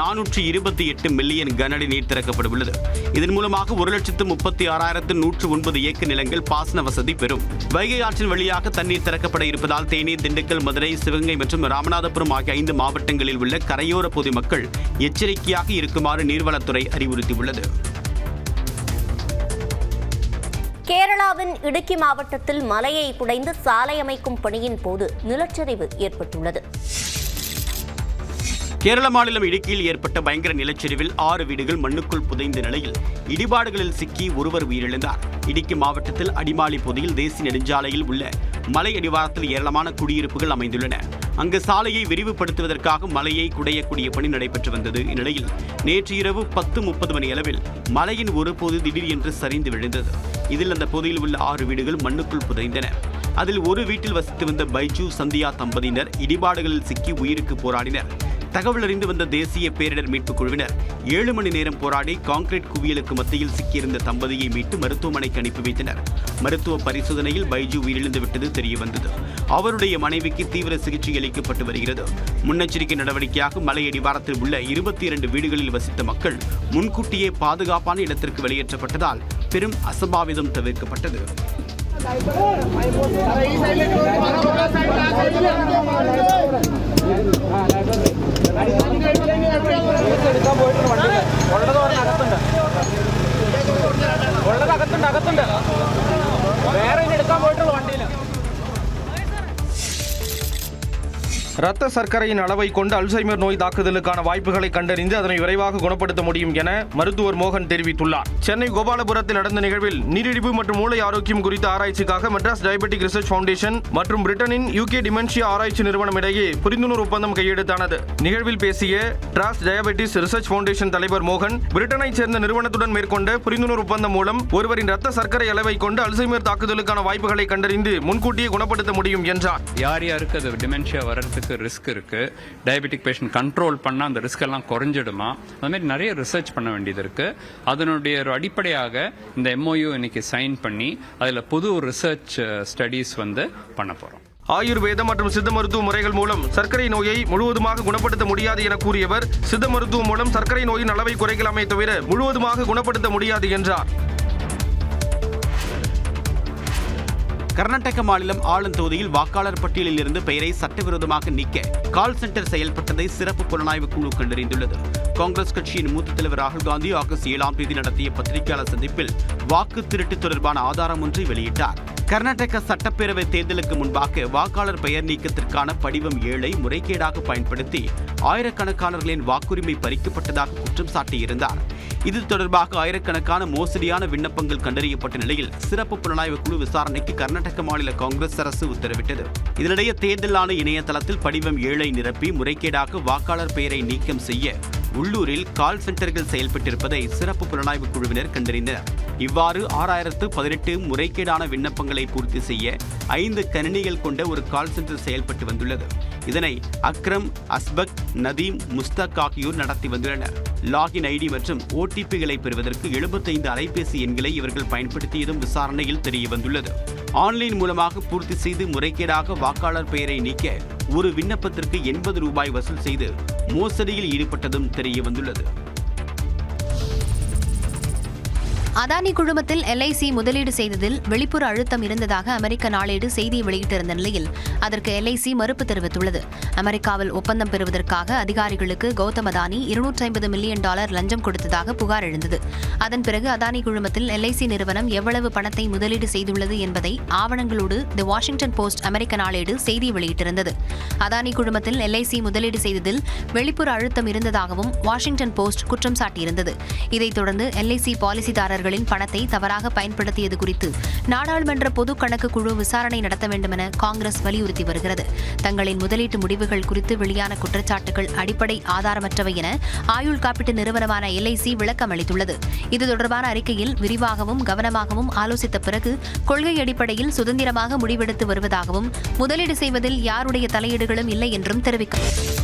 428 மில்லியன் கனஅடி நீர் திறக்கப்பட உள்ளது. இதன் மூலமாக 136,109 ஏக்கர் நிலங்கள் பாசன வசதி பெறும். வைகை ஆற்றின் வழியாக தண்ணீர் திறக்கப்பட இருப்பதால் தேனி, திண்டுக்கல், மதுரை, சிவகங்கை மற்றும் ராமநாதபுரம் ஆகிய 5 மாவட்டங்களில் உள்ள கரையோர பொதுமக்கள் எச்சரிக்கையாக இருக்குமாறு நீர்வளத்துறை அறிவுறுத்தியுள்ளது. கேரளாவின் இடுக்கி மாவட்டத்தில் மலையை குடைந்து சாலை அமைக்கும் பணியின் போது நிலச்சரிவு ஏற்பட்டுள்ளது. கேரள மாநிலம் இடுக்கியில் ஏற்பட்ட பயங்கர நிலச்சரிவில் 6 வீடுகள் மண்ணுக்குள் புதைந்த நிலையில் இடிபாடுகளில் சிக்கி ஒருவர் உயிரிழந்தார். இடுக்கி மாவட்டத்தில் அடிமாலி பகுதியில் தேசிய நெடுஞ்சாலையில் உள்ள மலை அடிவாரத்தில் ஏராளமான குடியிருப்புகள் அமைந்துள்ளன. அங்கு சாலையை விரிவுபடுத்துவதற்காக மலையை குடையக்கூடிய பணி நடைபெற்று வந்தது. இந்நிலையில் நேற்று இரவு 10:30 மணி அளவில் மலையின் ஒரு பகுதி திடீரென்று சரிந்து விழுந்தது. இதில் அந்த பகுதியில் உள்ள 6 வீடுகள் மண்ணுக்குள் புதைந்தன. அதில் ஒரு வீட்டில் வசித்து வந்த பைஜு, சந்தியா தம்பதியினர் இடிபாடுகளில் சிக்கி உயிருக்கு போராடினர். தகவல் அறிந்து வந்த தேசிய பேரிடர் மீட்புக் குழுவினர் 7 மணி நேரம் போராடி கான்கிரீட் குவியலுக்கு மத்தியில் சிக்கியிருந்த தம்பதியை மீட்டு மருத்துவமனைக்கு அனுப்பி வைத்தனர். மருத்துவ பரிசோதனையில் பைஜு உயிரிழந்து விட்டது தெரியவந்தது. அவருடைய மனைவிக்கு தீவிர சிகிச்சை அளிக்கப்பட்டு வருகிறது. முன்னெச்சரிக்கை நடவடிக்கையாக மலை அடிவாரத்தில் உள்ள 22 வீடுகளில் வசித்த மக்கள் முன்கூட்டியே பாதுகாப்பான இடத்திற்கு வெளியேற்றப்பட்டதால் பெரும் அசம்பாவிதம் தவிர்க்கப்பட்டது. இரத்த சர்க்கரையின் அளவை கொண்டு அல்சைமர் நோய் தாக்குதலுக்கான வாய்ப்புகளை கண்டறிந்து அதனை விரைவாக குணப்படுத்த முடியும் என மருத்துவர் மோகன் தெரிவித்துள்ளார். சென்னை கோபாலபுரத்தில் நடந்த நிகழ்வில் நீரிழிவு மற்றும் மூளை ஆரோக்கியம் குறித்த ஆராய்ச்சிக்காக மெட்ராஸ் டயபெட்டிக் ரிசர்ச் ஃபவுண்டேஷன் மற்றும் பிரிட்டனின் UK டிமென்ஷியா ஆராய்ச்சி நிறுவனம் இடையே புரிந்துணர்வு ஒப்பந்தம் கையெழுத்தானது. நிகழ்வில் பேசிய டிராஸ் டயபெட்டிஸ் ரிசர்ச் ஃபவுண்டேஷன் தலைவர் மோகன், பிரிட்டனைச் சேர்ந்த நிறுவனத்துடன் மேற்கொண்ட புரிந்துணர்வு ஒப்பந்தம் மூலம் ஒருவரின் இரத்த சர்க்கரை அளவை கொண்டு அல்சைமர் தாக்குதலுக்கான வாய்ப்புகளை கண்டறிந்து முன்கூட்டியே குணப்படுத்த முடியும் என்றார். யாருக்கு அது டிமென்ஷியா வரதுக்கு ரிஸ்க் இருக்கு, டயபெட்டிக் பேஷண்ட் கண்ட்ரோல் பண்ணா அந்த ரிஸ்க் எல்லாம் குறைஞ்சிடுமா, அந்த மாதிரி நிறைய ரிசர்ச் பண்ண வேண்டியது இருக்கு. அதனுடைய ஒரு அடிப்படையாக இந்த MOU இன்னைக்கு சைன் பண்ணி அதுல புது ரிசர்ச் ஸ்டடீஸ் பண்ண போறோம். ஆயுர்வேதம் மற்றும் சித்த மருத்துவ முறைகள் மூலம் சர்க்கரை நோயை முழுவதுமாக குணப்படுத்த முடியாது என கூறியவர், சித்த மருத்துவம் மூலம் சர்க்கரை நோயின் அளவை குறைக்கலாமே தவிர முழுவதுமாக குணப்படுத்த முடியாது என்றார். கர்நாடக மாநிலம் ஆளும் தொகுதியில் வாக்காளர் பட்டியலில் இருந்து பெயரை சட்டவிரோதமாக நீக்க கால் சென்டர் செயல்பட்டதை சிறப்பு புலனாய்வு குழு கண்டறிந்துள்ளது. காங்கிரஸ் கட்சியின் மூத்த தலைவர் ராகுல் காந்தி ஆகஸ்ட் 7ஆம் தேதி நடத்திய பத்திரிகையாளர் சந்திப்பில் வாக்கு திருட்டு தொடர்பான ஆதாரம் ஒன்றை வெளியிட்டார். கர்நாடக சட்டப்பேரவை தேர்தலுக்கு முன்பாக வாக்காளர் பெயர் நீக்கத்திற்கான படிவம் 7ஐ முறைகேடாக பயன்படுத்தி ஆயிரக்கணக்கானவர்களின் வாக்குரிமை பறிக்கப்பட்டதாக குற்றம் சாட்டியிருந்தார். இது தொடர்பாக ஆயிரக்கணக்கான மோசடியான விண்ணப்பங்கள் கண்டறியப்பட்ட நிலையில் சிறப்பு புலனாய்வு குழு விசாரணைக்கு கர்நாடக மாநில காங்கிரஸ் அரசு உத்தரவிட்டது. இதனிடையே தேர்தல் ஆணைய இணையதளத்தில் படிவம் 7ஐ நிரப்பி முறைகேடாக வாக்காளர் பெயரை நீக்கம் செய்ய உள்ளூரில் கால் சென்டர்கள் செயல்பட்டிருப்பதை சிறப்பு புலனாய்வு குழுவினர் கண்டறிந்தனர். இவ்வாறு 6018 முறைகேடான விண்ணப்பங்களை பூர்த்தி செய்ய 5 கணினிகள் கொண்ட ஒரு கால் சென்டர் செயல்பட்டு வந்துள்ளது. இதனை அக்ரம், அஸ்பக், நதீம், முஸ்தாக் ஆகியோர் நடத்தி வந்துள்ளனர். லாகின் ஐடி மற்றும் OTPகளை பெறுவதற்கு 75 அலைபேசி எண்களை இவர்கள் பயன்படுத்தியதும் விசாரணையில் தெரிய வந்துள்ளது. ஆன்லைன் மூலமாக பூர்த்தி செய்து முறைகேடாக வாக்காளர் பெயரை நீக்க ஒரு விண்ணப்பத்திற்கு 80 ரூபாய் வசூல் செய்து மோசடியில் ஈடுபட்டதும் தெரிய வந்துள்ளது. அதானி குழுமத்தில் LIC முதலீடு செய்ததில் வெளிப்புற அழுத்தம் இருந்ததாக அமெரிக்க நாளேடு செய்தி வெளியிட்டிருந்த நிலையில் அதற்கு LIC மறுப்பு தெரிவித்துள்ளது. அமெரிக்காவில் ஒப்பந்தம் பெறுவதற்காக அதிகாரிகளுக்கு கௌதம் அதானி $250 மில்லியன் லஞ்சம் கொடுத்ததாக புகார் எழுந்தது. அதன் பிறகு அதானி குழுமத்தில் LIC நிறுவனம் எவ்வளவு பணத்தை முதலீடு செய்துள்ளது என்பதை ஆவணங்களோடு தி வாஷிங்டன் போஸ்ட் அமெரிக்க நாளேடு செய்தி வெளியிட்டிருந்தது. அதானி குழுமத்தில் LIC முதலீடு செய்ததில் வெளிப்புற அழுத்தம் இருந்ததாகவும் வாஷிங்டன் போஸ்ட் குற்றம் சாட்டியிருந்தது. இதைத் தொடர்ந்து LIC பாலிசிதாரர்கள் பணத்தை தவறாக பயன்படுத்தியது குறித்து நாடாளுமன்ற பொது கணக்கு குழு விசாரணை நடத்த வேண்டும் என காங்கிரஸ் வலியுறுத்தி வருகிறது. தங்களின் முதலீட்டு முடிவுகள் குறித்து வெளியான குற்றச்சாட்டுகள் அடிப்படை ஆதாரமற்றவை என ஆயுள் காப்பீட்டு நிறுவனமான LIC விளக்கம் அளித்துள்ளது. இது தொடர்பான அறிக்கையில் விரிவாகவும் கவனமாகவும் ஆலோசித்த பிறகு கொள்கை அடிப்படையில் சுதந்திரமாக முடிவெடுத்து வருவதாகவும் முதலீடு செய்வதில் யாருடைய தலையீடுகளும் இல்லை என்றும் தெரிவிக்கப்பட்டது.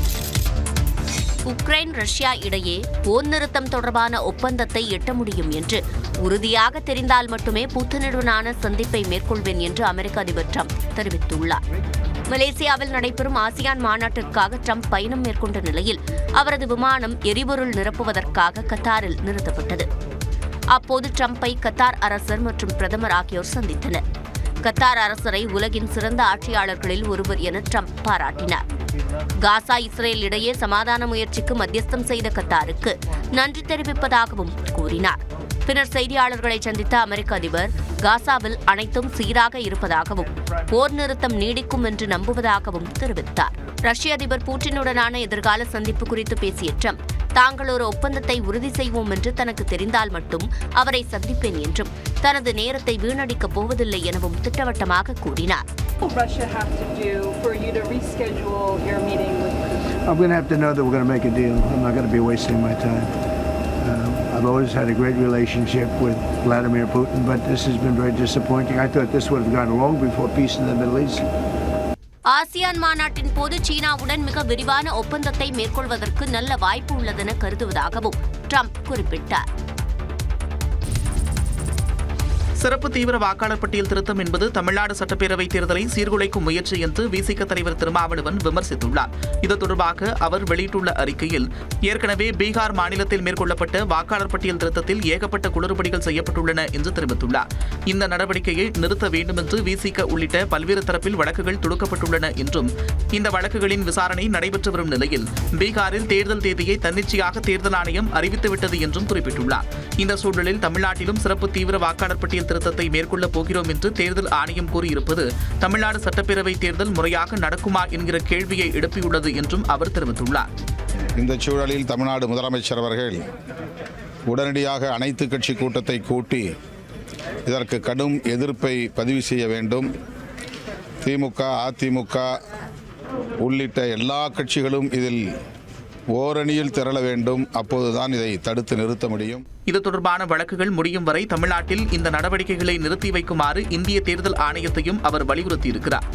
உக்ரைன் ரஷ்யா இடையே போர் நிறுத்தம் தொடர்பான ஒப்பந்தத்தை எட்ட முடியும் என்று உறுதியாக தெரிந்தால் மட்டுமே புத்தினுடனான சந்திப்பை மேற்கொள்வேன் என்று அமெரிக்க அதிபர் ட்ரம்ப் தெரிவித்துள்ளார். மலேசியாவில் நடைபெறும் ஆசியான் மாநாட்டிற்காக ட்ரம்ப் பயணம் மேற்கொண்ட நிலையில் அவரது விமானம் எரிபொருள் நிரப்புவதற்காக கத்தாரில் நிறுத்தப்பட்டது. அப்போது ட்ரம்பை கத்தார் அரசர் மற்றும் பிரதமர் ஆகியோர் சந்தித்தனர். கத்தார் அரசரை உலகின் சிறந்த ஆட்சியாளர்களில் ஒருவர் என ட்ரம்ப் பாராட்டினார். காசா இஸ்ரேல் இடையே சமாதான முயற்சிக்கு மத்தியஸ்தம் செய்த கத்தாருக்கு நன்றி தெரிவிப்பதாகவும் கூறினார். பின்னர் செய்தியாளர்களை சந்தித்த அமெரிக்க அதிபர் காசாவில் அனைத்தும் சீராக இருப்பதாகவும் போர் நிறுத்தம் நீடிக்கும் என்று நம்புவதாகவும் தெரிவித்தார். ரஷ்ய அதிபர் புட்டினுடனான எதிர்கால சந்திப்பு குறித்து பேசிய ட்ரம்ப், தாங்கள் ஒரு ஒப்பந்தத்தை உறுதி செய்வோம் என்று தனக்கு தெரிந்தால் மட்டும் அவரை சந்திப்பேன் என்றும் தனது நேரத்தை வீணடிக்கப் போவதில்லை எனவும் திட்டவட்டமாக கூறினார். I'm going to have to know that we're going to make a deal. I'm not going to be wasting my time. I've always had a great relationship with Vladimir Putin, but this has been very disappointing. I thought this would have gone long before peace in the Middle East. ASEAN மாநாட்டின் போது சீனாவுடன் மிக விரிவான ஒப்பந்தத்தை மேற்கொள்வதற்கு நல்ல வாய்ப்பு உள்ளதென கருதுவதாகவும் ட்ரம்ப் குறிப்பிட்டார். சிறப்பு தீவிர வாக்காளர் பட்டியல் திருத்தம் என்பது தமிழ்நாடு சட்டப்பேரவை தேர்தலை சீர்குலைக்கும் முயற்சி என்று விசிக தலைவர் திருமாவளவன் விமர்சித்துள்ளார். இது தொடர்பாக அவர் வெளியிட்டுள்ள அறிக்கையில், ஏற்கனவே பீகார் மாநிலத்தில் மேற்கொள்ளப்பட்ட வாக்காளர் பட்டியல் திருத்தத்தில் ஏகப்பட்ட குளறுபடிகள் செய்யப்பட்டுள்ளன என்று தெரிவித்துள்ளார். இந்த நடவடிக்கையை நிறுத்த வேண்டும் என்று விசிக உள்ளிட்ட பல்வேறு தரப்பில் வழக்குகள் தொடுக்கப்பட்டுள்ளன என்றும், இந்த வழக்குகளின் விசாரணை நடைபெற்று வரும் நிலையில் பீகாரில் தேர்தல் தேதியை தன்னிச்சையாக தேர்தல் ஆணையம் அறிவித்துவிட்டது என்றும் குறிப்பிட்டுள்ளார். இந்த சூழலில் தமிழ்நாட்டிலும் சிறப்பு தீவிர வாக்காளர் பட்டியல் திருத்தத்தை மேற்கொள்ளப் போகிறோம் என்று தேர்தல் ஆணையம் கூறியிருப்பது தமிழ்நாடு சட்டப்பேரவை தேர்தல் முறையாக நடக்குமா என்கிற கேள்வியை எழுப்பியுள்ளது என்றும் அவர் தெரிவித்துள்ளார். இந்த சூழலில் தமிழ்நாடு முதலமைச்சர் அவர்கள் உடனடியாக அனைத்து கட்சி கூட்டத்தை கூட்டி இதற்கு கடும் எதிர்ப்பை பதிவு செய்ய வேண்டும். திமுக, அதிமுக உள்ளிட்ட எல்லா கட்சிகளும் இதில் ஓரணியில் திரள வேண்டும். அப்போதுதான் இதை தடுத்து நிறுத்த முடியும். இது தொடர்பான வழக்குகள் முடியும் வரை தமிழ்நாட்டில் இந்த நடவடிக்கைகளை நிறுத்தி வைக்குமாறு இந்திய தேர்தல் ஆணையத்தையும் அவர் வலியுறுத்தியிருக்கிறார்.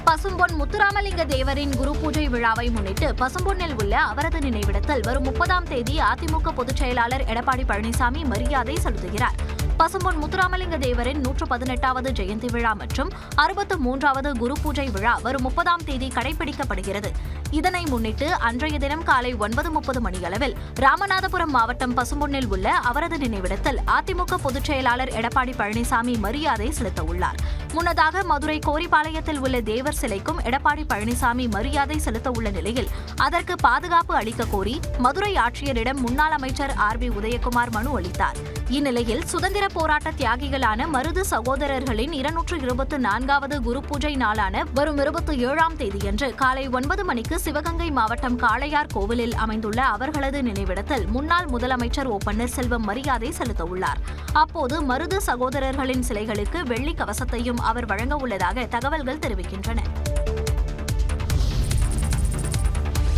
பசும்பொன் முத்துராமலிங்க தேவரின் குரு பூஜை விழாவை முன்னிட்டு பசும்பொன்னில் உள்ள அவரது நினைவிடத்தில் வரும் 30ஆம் தேதி அதிமுக பொதுச் செயலாளர் எடப்பாடி பழனிசாமி மரியாதை செலுத்துகிறார். பசும்பொன் முத்துராமலிங்க தேவரின் 118வது ஜெயந்தி விழா மற்றும் 63வது குரு பூஜை விழா வரும் 30ஆம் தேதி கடைபிடிக்கப்படுகிறது. இதனை முன்னிட்டு அன்றைய தினம் காலை 9:30 மணியளவில் ராமநாதபுரம் மாவட்டம் பசும்பொன்னில் உள்ள அவரது நினைவிடத்தில் அதிமுக பொதுச் செயலாளர் எடப்பாடி பழனிசாமி மரியாதை செலுத்த உள்ளார். முன்னதாக மதுரை கோரிப்பாளையத்தில் உள்ள தேவர் சிலைக்கும் எடப்பாடி பழனிசாமி மரியாதை செலுத்த உள்ள நிலையில் அதற்கு பாதுகாப்பு அளிக்க கோரி மதுரை ஆட்சியரிடம் முன்னாள் அமைச்சர் RB உதயகுமார் மனு அளித்தார். இந்நிலையில் சுதந்திர போராட்ட தியாகிகளான மருது சகோதரர்களின் 224வது குரு பூஜை நாளான வரும் 27ஆம் தேதியன்று காலை 9 மணிக்கு சிவகங்கை மாவட்டம் காளையார் கோவிலில் அமைந்துள்ள அவர்களது நினைவிடத்தில் முன்னாள் முதலமைச்சர் O பன்னீர்செல்வம் மரியாதை செலுத்த உள்ளார். அப்போது மருது சகோதரர்களின் சிலைகளுக்கு வெள்ளி கவசத்தையும் அவர் வழங்க உள்ளதாக தகவல்கள் தெரிவிக்கின்றன.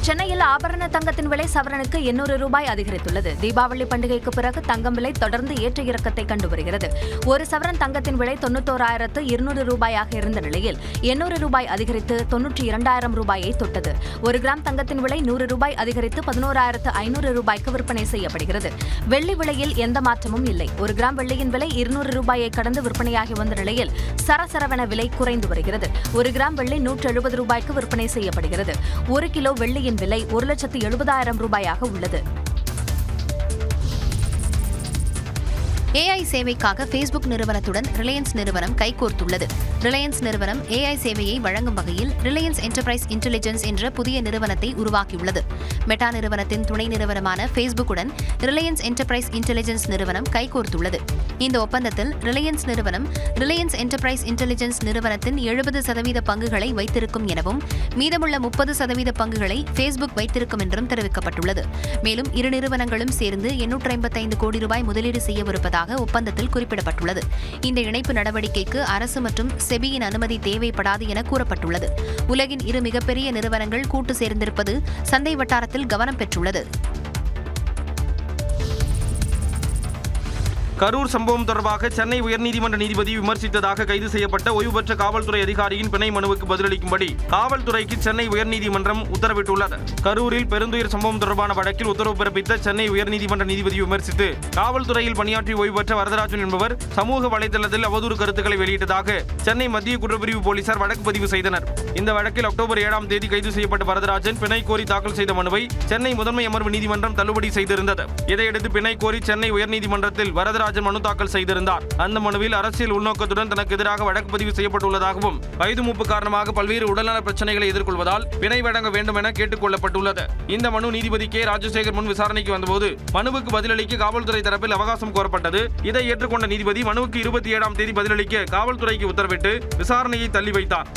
சென்னையில் ஆபரண தங்கத்தின் விலை சவரனுக்கு 800 ரூபாய் அதிகரித்துள்ளது. தீபாவளி பண்டிகைக்கு பிறகு தங்கம் விலை தொடர்ந்து ஏற்ற இறக்கத்தை கண்டு வருகிறது. ஒரு சவரன் தங்கத்தின் விலை 91,200 ரூபாயாக இருந்த நிலையில் 800 ரூபாய் அதிகரித்து 92,000 ரூபாயை தொட்டது. 1 கிராம் தங்கத்தின் விலை 100 ரூபாய் அதிகரித்து 11,500 ரூபாய்க்கு விற்பனை செய்யப்படுகிறது. வெள்ளி விலையில் எந்த மாற்றமும் இல்லை. 1 கிராம் வெள்ளியின் விலை 200 ரூபாயை கடந்து விற்பனையாகி வந்த நிலையில் சரசரவென விலை குறைந்து வருகிறது. 1 கிராம் வெள்ளி 170 ரூபாய்க்கு விற்பனை செய்யப்படுகிறது. 1 கிலோ வெள்ளியின் விலை 1,70,000 ரூபாயாக உள்ளது. AI சேவைக்காக Facebook நிறுவனத்துடன் ரிலையன்ஸ் நிறுவனம் கைகோர்த்துள்ளது. ரிலையன்ஸ் நிறுவனம் AI சேவையை வழங்கும் வகையில் ரிலையன்ஸ் என்டர்பிரைஸ் இன்டெலிஜென்ஸ் என்ற புதிய நிறுவனத்தை உருவாக்கியுள்ளது. மெட்டா நிறுவனத்தின் துணை நிறுவனமான ஃபேஸ்புக்குடன் ரிலையன்ஸ் என்டர்பிரைஸ் இன்டெலிஜென்ஸ் நிறுவனம் கைகோர்த்துள்ளது. இந்த ஒப்பந்தத்தில் ரிலையன்ஸ் நிறுவனம் ரிலையன்ஸ் என்டர்பிரைஸ் இன்டெலிஜென்ஸ் நிறுவனத்தின் 70% பங்குகளை வைத்திருக்கும் எனவும் மீதமுள்ள 30% பங்குகளை ஃபேஸ்புக் வைத்திருக்கும் என்றும் தெரிவிக்கப்பட்டுள்ளது. மேலும் இரு நிறுவனங்களும் சேர்ந்து 855 கோடி ரூபாய் முதலீடு செய்யவிருப்பதாக ஒப்பந்தத்தில் குறிப்பிடப்பட்டுள்ளது. இந்த இணைப்பு நடவடிக்கைக்கு அரசு மற்றும் செபியின் அனுமதி தேவைப்படாது என கூறப்பட்டுள்ளது. உலகின் இரு மிகப்பெரிய நிறுவனங்கள் கூட்டு சேர்ந்திருப்பது சந்தை வட்டாரத்தில் கவனம் பெற்றுள்ளது. கரூர் சம்பவம் தொடர்பாக சென்னை உயர்நீதிமன்ற நீதிபதி விமர்சித்ததாக கைது செய்யப்பட்ட ஓய்வு பெற்ற காவல்துறை அதிகாரியின் பிணை மனுவுக்கு பதிலளிக்கும்படி காவல்துறைக்கு சென்னை உயர்நீதிமன்றம் உத்தரவிட்டுள்ளது. கரூரில் பெருந்துயர் சம்பவம் தொடர்பான வழக்கில் உத்தரவு பிறப்பித்த சென்னை உயர்நீதிமன்ற நீதிபதி விமர்சித்து காவல்துறையில் பணியாற்றி ஓய்வு பெற்ற வரதராஜன் என்பவர் சமூக வலைதளத்தில் அவதூறு கருத்துக்களை வெளியிட்டதாக சென்னை மத்திய குற்றப்பிரிவு போலீசார் வழக்கு பதிவு செய்தனர். இந்த வழக்கில் அக்டோபர் 7ஆம் தேதி கைது செய்யப்பட்ட வரதராஜன் பிணை கோரி தாக்கல் செய்த மனுவை சென்னை முதன்மை அமர்வு நீதிமன்றம் தள்ளுபடி செய்திருந்தது. இதையடுத்து பிணை கோரி சென்னை உயர்நீதிமன்றத்தில் வரதராஜன் மனு தாக்கல் செய்திருந்தார். அந்த மனுவில் அரசியல் உள்நோக்கத்துடன் தனக்கு எதிராக வழக்கு பதிவு செய்யப்பட்டுள்ளதாகவும் வயது மூப்பு காரணமாக பல்வேறு உடல்நல பிரச்சனைகளை எதிர்கொள்வதால் பிணை வழங்க வேண்டும் என கேட்டுக் கொள்ளப்பட்டுள்ளது. இந்த மனு நீதிபதி K. ராஜசேகர் முன் விசாரணைக்கு வந்தபோது மனுவுக்கு பதிலளிக்க காவல்துறை தரப்பில் அவகாசம் கோரப்பட்டது. இதை ஏற்றுக்கொண்ட நீதிபதி மனுவுக்கு 27ஆம் தேதி பதிலளிக்க காவல்துறைக்கு உத்தரவிட்டு விசாரணையை தள்ளி வைத்தார்.